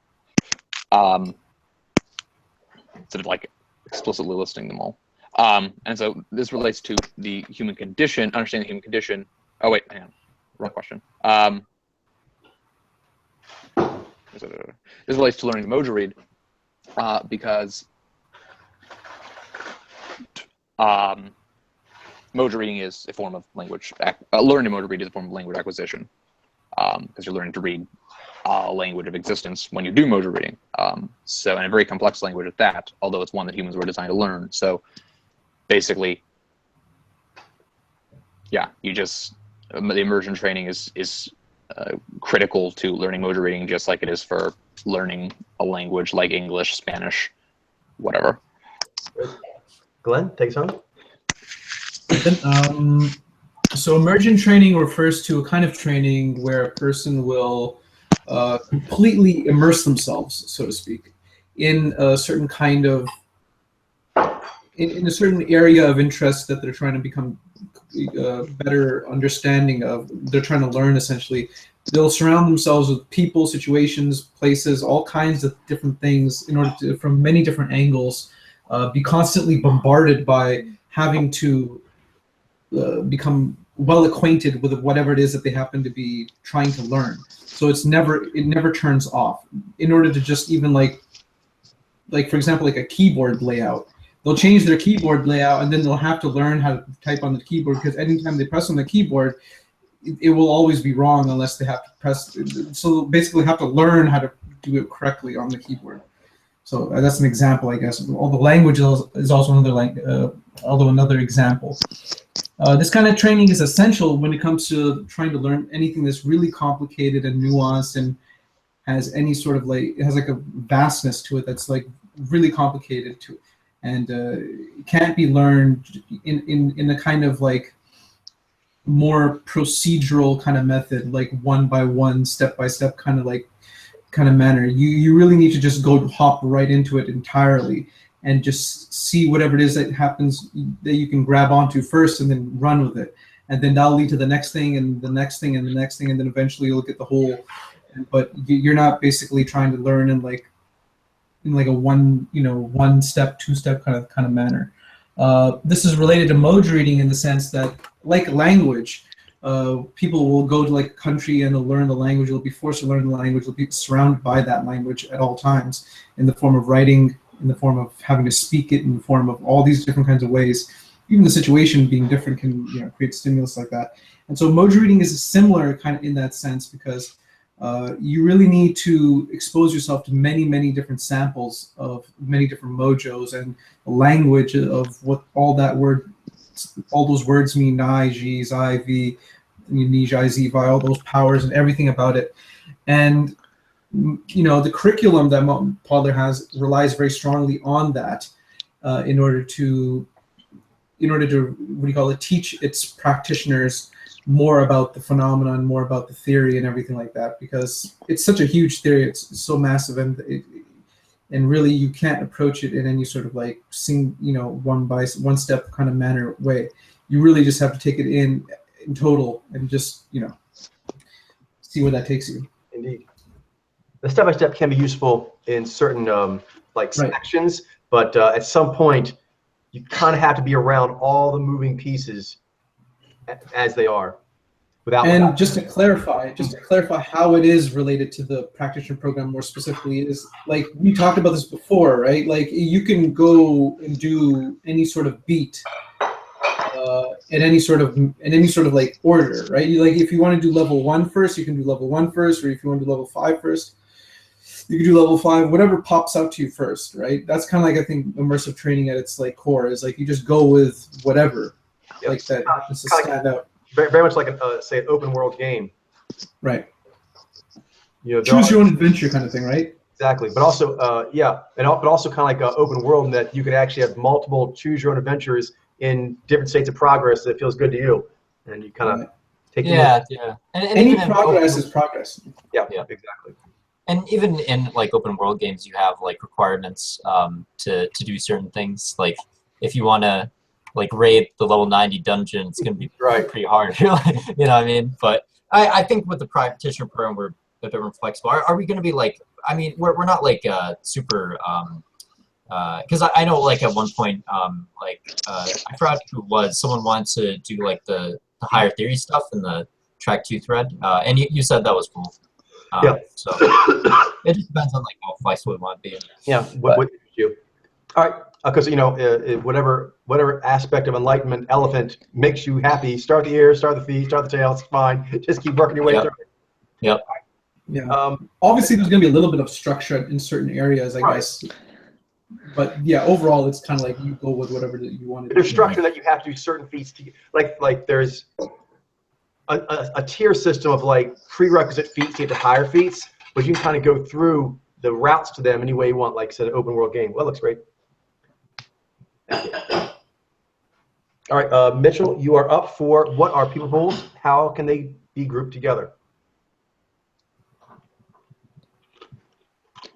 Instead of like explicitly listing them all. And so this relates to the human condition, understanding the human condition. Oh wait, hang on, wrong question. This relates to learning the Mojo read because Mojo reading is a form of language. Learning Mojo read is a form of language acquisition because you're learning to read a language of existence when you do Mojo reading. So, and a very complex language at that, although it's one that humans were designed to learn. So, basically, yeah, the immersion training is critical to learning Mojo reading, just like it is for learning a language like English, Spanish, whatever. Glenn, take us home. So immersion training refers to a kind of training where a person will completely immerse themselves, so to speak, in a certain kind of, in a certain area of interest that they're trying to become better understanding of. They're trying to learn, essentially. They'll surround themselves with people, situations, places, all kinds of different things in order to, from many different angles, be constantly bombarded by having to become well acquainted with whatever it is that they happen to be trying to learn. So it never turns off. In order to just even like for example, like a keyboard layout, they'll change their keyboard layout and then they'll have to learn how to type on the keyboard, because anytime they press on the keyboard, it will always be wrong unless they have to press. So basically have to learn how to do it correctly on the keyboard. So that's an example, I guess. All the language is also another example. This kind of training is essential when it comes to trying to learn anything that's really complicated and nuanced and has any sort of like, it has like a vastness to it that's like really complicated to it, and it can't be learned in a kind of like more procedural kind of method, like one by one, step by step kind of manner. You really need to just go hop right into it entirely and just see whatever it is that happens that you can grab onto first and then run with it. And then that'll lead to the next thing and the next thing and the next thing, and then eventually you'll get the whole. But you're not basically trying to learn in like a one step, two step kind of manner. This is related to Mojo reading in the sense that, like language, people will go to like a country and they'll learn the language. They'll be forced to learn the language. They'll be surrounded by that language at all times, in the form of writing, in the form of having to speak it, in the form of all these different kinds of ways. Even the situation being different can create stimulus like that. And so Mojo reading is similar kind of in that sense, because you really need to expose yourself to many different samples of many different mojos and the language of what all those words mean, nai, ji, zai, vi, ni, jai, zi, vi, all those powers and everything about it. And the curriculum that Podler has relies very strongly on that in order to teach its practitioners more about the phenomenon, more about the theory and everything like that, because it's such a huge theory, it's so massive, and really you can't approach it in any sort of like one step kind of manner way. You really just have to take it in total and just see where that takes you. Indeed. The step-by-step can be useful in certain sections, but at some point you kind of have to be around all the moving pieces as they are. Just to clarify how it is related to the practitioner program more specifically, is like we talked about this before, right? Like you can go and do any sort of beat in any sort of like order, right? Like if you want to do level 1 first, you can do level 1 first, or if you want to do level 5 first, you can do level 5, whatever pops out to you first, right? That's kind of like, I think, immersive training at its like core is like you just go with whatever, like that happens to stand out. Very much like say an open world game. Right. Choose your own adventure kind of thing, right? Exactly. But also, but also kind of like open world in that you could actually have multiple choose your own adventures in different states of progress that feels good to you, and you kind of take. And any progress is progress. Yeah, exactly. And even in like open world games, you have like requirements to do certain things. Like if you want to like raid the level 90 dungeon, it's going to be pretty hard. You know what I mean? But I think with the practitioner program, we're a bit more flexible. Are we going to be like? I mean, we're not like super. Because I know like at one point, I forgot who it was. Someone wanted to do like the higher theory stuff in the track 2 thread, and you said that was cool. So it just depends on like how flexible we want to be. Yeah. What you? All right. Because whatever aspect of enlightenment elephant makes you happy, start the ears, start the feet, start the tail. It's fine. Just keep working your way through it. Yep. Yeah. Obviously, there's going to be a little bit of structure in certain areas, I guess. But yeah, overall, it's kind of like you go with whatever that you want to do. There's structure that you have to do certain feats to like there's a tier system of like prerequisite feats to get to higher feats, but you can kind of go through the routes to them any way you want, like said, an open world game. Well, that looks great. All right, Mitchell, you are up for what are people pools? How can they be grouped together?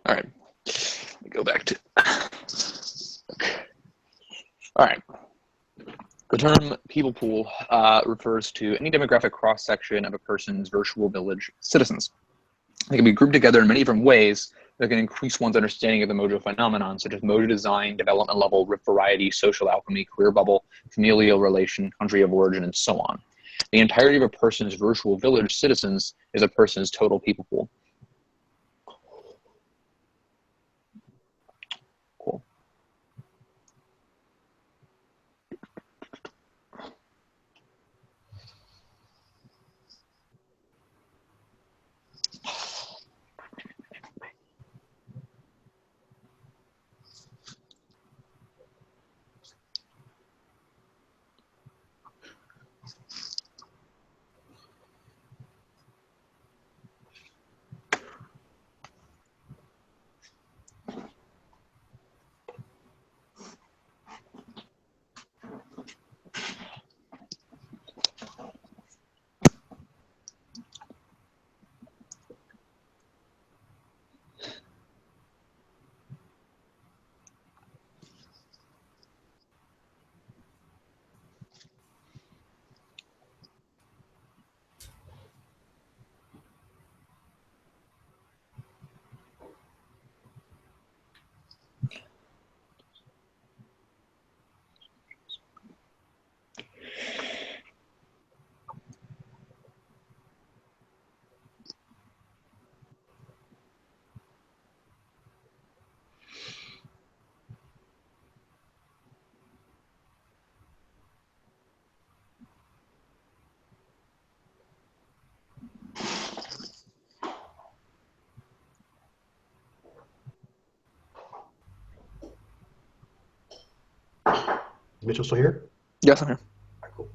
All right. Let me go back to. Okay. All right. The term people pool refers to any demographic cross-section of a person's virtual village citizens. They can be grouped together in many different ways that can increase one's understanding of the Mojo phenomenon, such as Mojo design, development level, rift variety, social alchemy, career bubble, familial relation, country of origin, and so on. The entirety of a person's virtual village citizens is a person's total people pool. Cool. Mitchell still here? Yes, I'm here. All right, cool.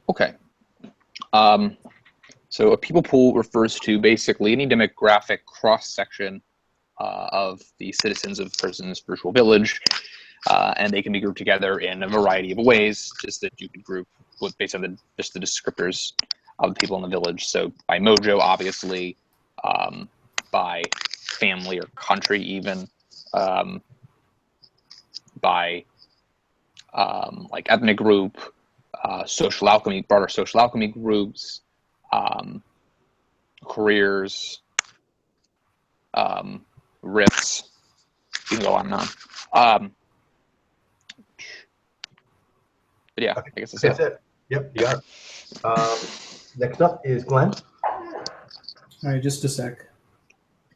Okay. So a people pool refers to basically any demographic cross-section of the citizens of a person's virtual village, and they can be grouped together in a variety of ways, just that you could group based on just the descriptors of the people in the village. So by Mojo, obviously, by family or country even, by like ethnic group, social alchemy, broader social alchemy groups, careers, rifts. You can go on and on. But yeah, Okay. I guess That's it. Yep, you got it. Next up is Glenn. All right, just a sec.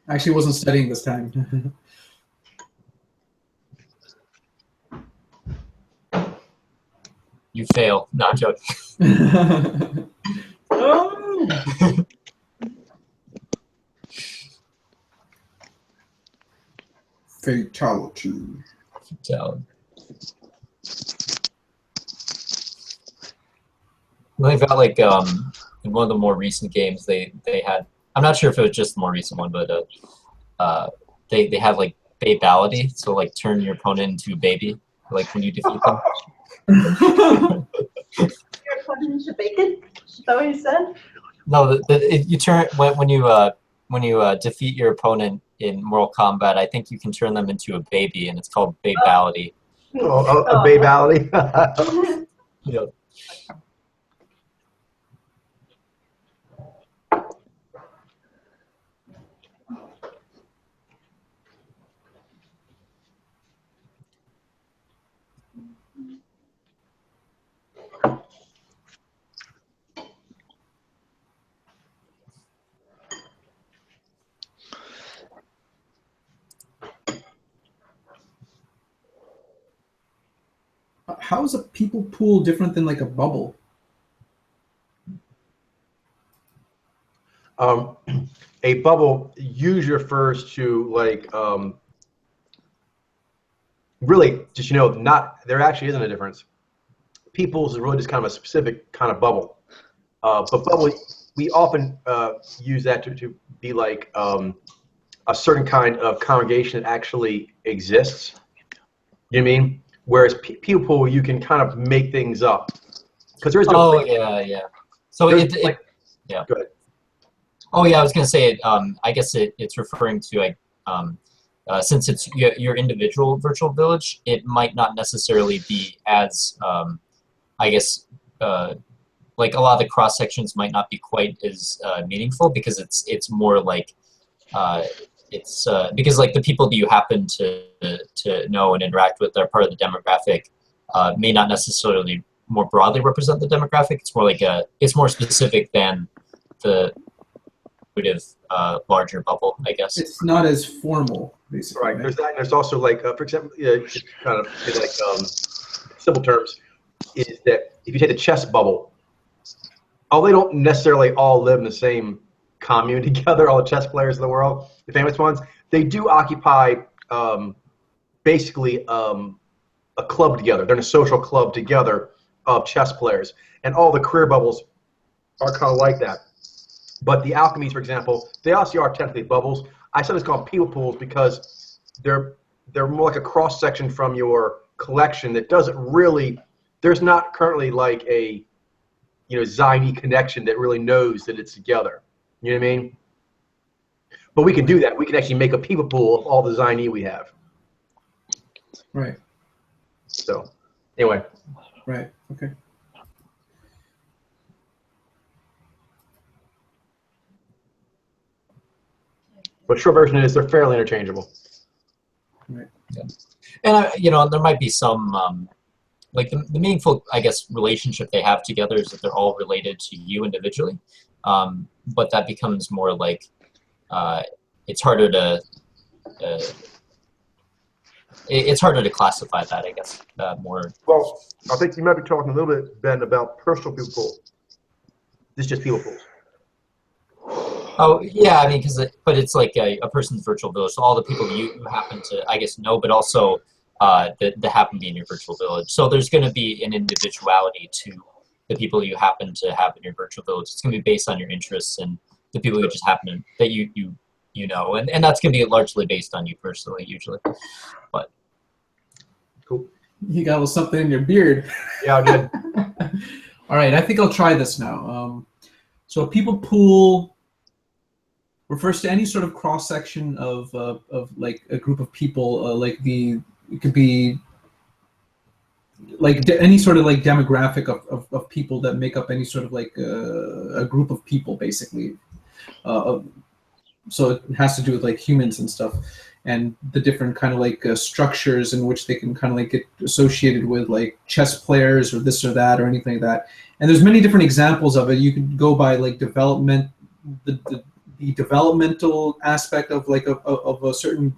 I actually wasn't studying this time. You fail. Not joking. Oh! Fatality. So, they've got like in one of the more recent games they had. I'm not sure if it was just the more recent one, but they have like babality, so like turn your opponent into a baby, like when you defeat them. Your opponent into bacon? Is that what you said? No, you turn when you defeat your opponent in Mortal Kombat. I think you can turn them into a baby, and it's called babality. Oh, a babality. Yeah. How is a people pool different than like a bubble? A bubble usually refers to like really just not there actually isn't a difference. People's is really just kind of a specific kind of bubble, but bubble we often use that to be like a certain kind of congregation that actually exists. You know what I mean? Whereas people you can kind of make things up because there's no. Oh yeah. So yeah. Go ahead. Oh yeah, I was gonna say it. I guess it's referring to like since it's your individual virtual village, it might not necessarily be as I guess like a lot of the cross sections might not be quite as meaningful because it's more like it's because like the people that you happen to know and interact with are part of the demographic may not necessarily more broadly represent the demographic. It's more like it's more specific than the larger bubble, I guess. It's not as formal, basically. Right. There's that. And there's also like, for example, just kind of in like simple terms, is that if you take the chess bubble, they don't necessarily all live in the same commune together. All the chess players in the world, the famous ones, they do occupy basically a club together. They're in a social club together of chess players, and all the career bubbles are kind of like that. But the alchemies, for example, they also are technically bubbles. I sometimes call them people pools because they're more like a cross section from your collection that doesn't really. There's not currently like a Ziny connection that really knows that it's together. You know what I mean? But we can do that. We can actually make a people pool of all the Ziny we have. Right. So, anyway. Right. Okay. But short version is they're fairly interchangeable. Right. Yeah. And there might be some like the meaningful, I guess, relationship they have together is that they're all related to you individually. But that becomes more like it's harder to it's harder to classify that, I guess, more. Well, I think you might be talking a little bit, Ben, about personal people pools. This is just people pools. Oh yeah, I mean, but it's like a person's virtual village. So all the people you happen to, I guess, know, but also that happen to be in your virtual village. So there's going to be an individuality to the people you happen to have in your virtual village. It's going to be based on your interests and the people you just happen to, that you know, and that's going to be largely based on you personally, usually. But cool. You got a little something in your beard. Yeah, good. All right, I think I'll try this now. So a people pool refers to any sort of cross section of like a group of people, it could be like any sort of like demographic of people that make up any sort of like a group of people, basically. So it has to do with like humans and stuff, and the different kind of like structures in which they can kind of like get associated with like chess players or this or that or anything like that. And there's many different examples of it. You could go by like development, the developmental aspect of like of a certain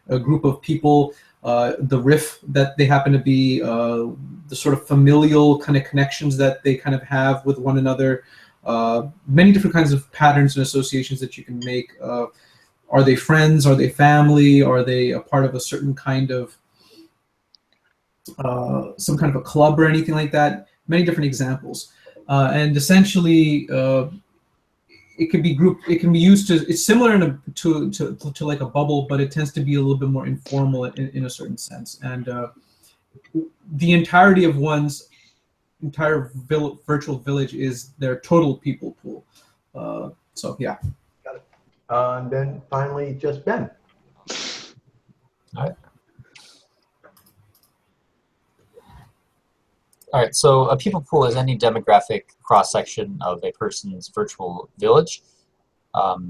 group of people, the riff that they happen to be, the sort of familial kind of connections that they kind of have with one another, many different kinds of patterns and associations that you can make. Are they friends? Are they family? Are they a part of a certain kind of some kind of a club or anything like that? Many different examples, and essentially it can be grouped. It can be used to. It's similar to like a bubble, but it tends to be a little bit more informal in a certain sense. And the entirety of one's entire virtual village is their total people pool. So yeah. Got it. And then finally, just Ben. All right, so a people pool is any demographic cross-section of a person's virtual village. How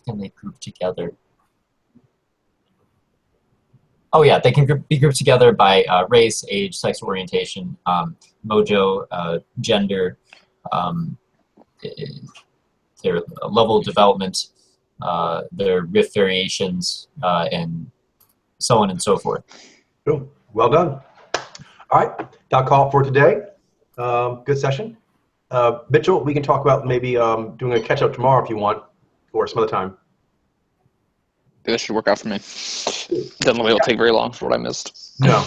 can they group together? Oh yeah, they can be grouped together by race, age, sexual orientation, mojo, gender, their level of development, their riff variations, and so on and so forth. Cool. Well done. All right. That'll call it for today. Good session. Mitchell, we can talk about maybe doing a catch-up tomorrow if you want, or some other time. Yeah, that should work out for me. Doesn't look like it'll take very long for what I missed. No.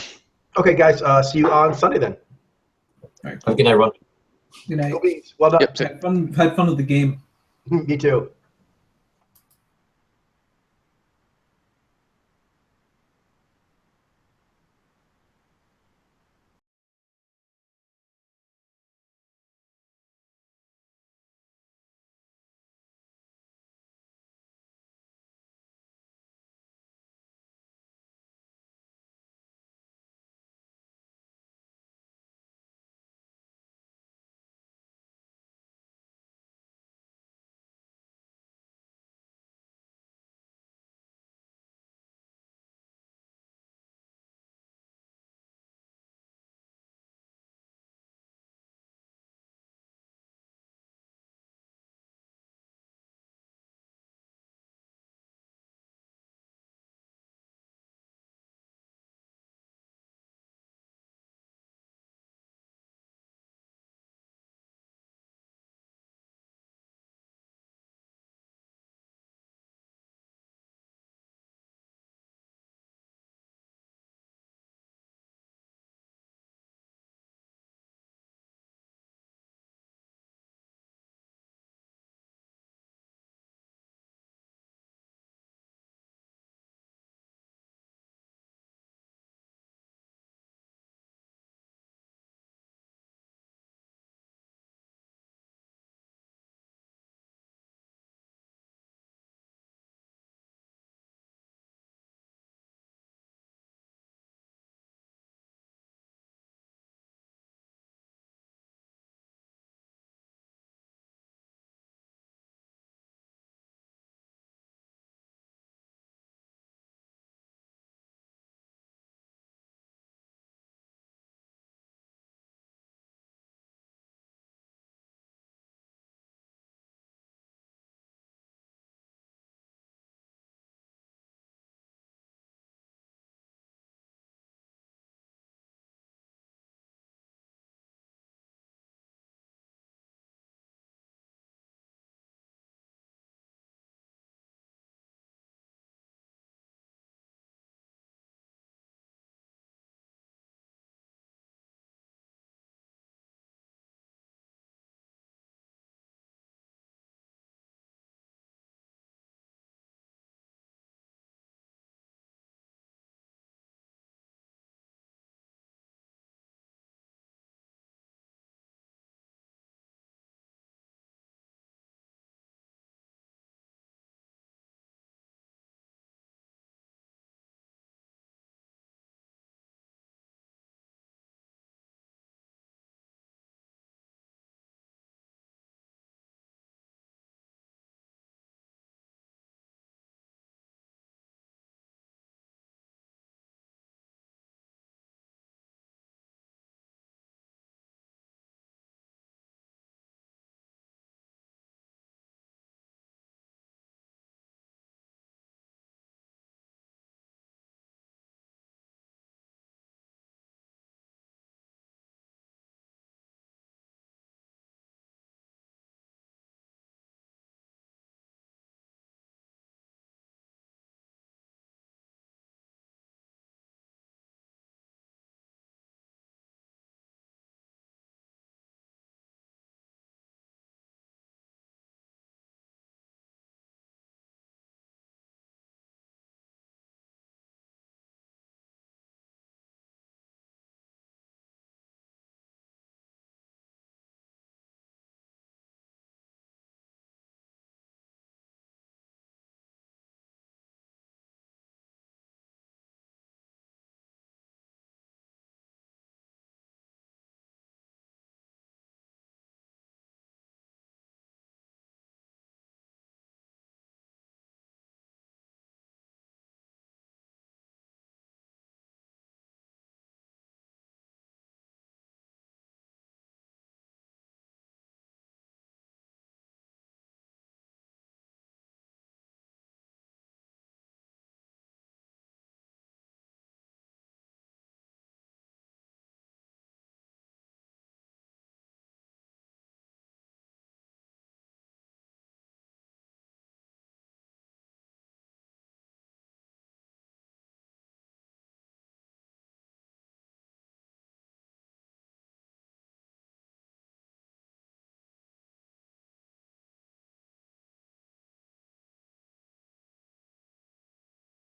Okay, guys. See you on Sunday then. All right. Have a good night, everyone. Good night. Well done. Yep. Had fun with the game. Me too.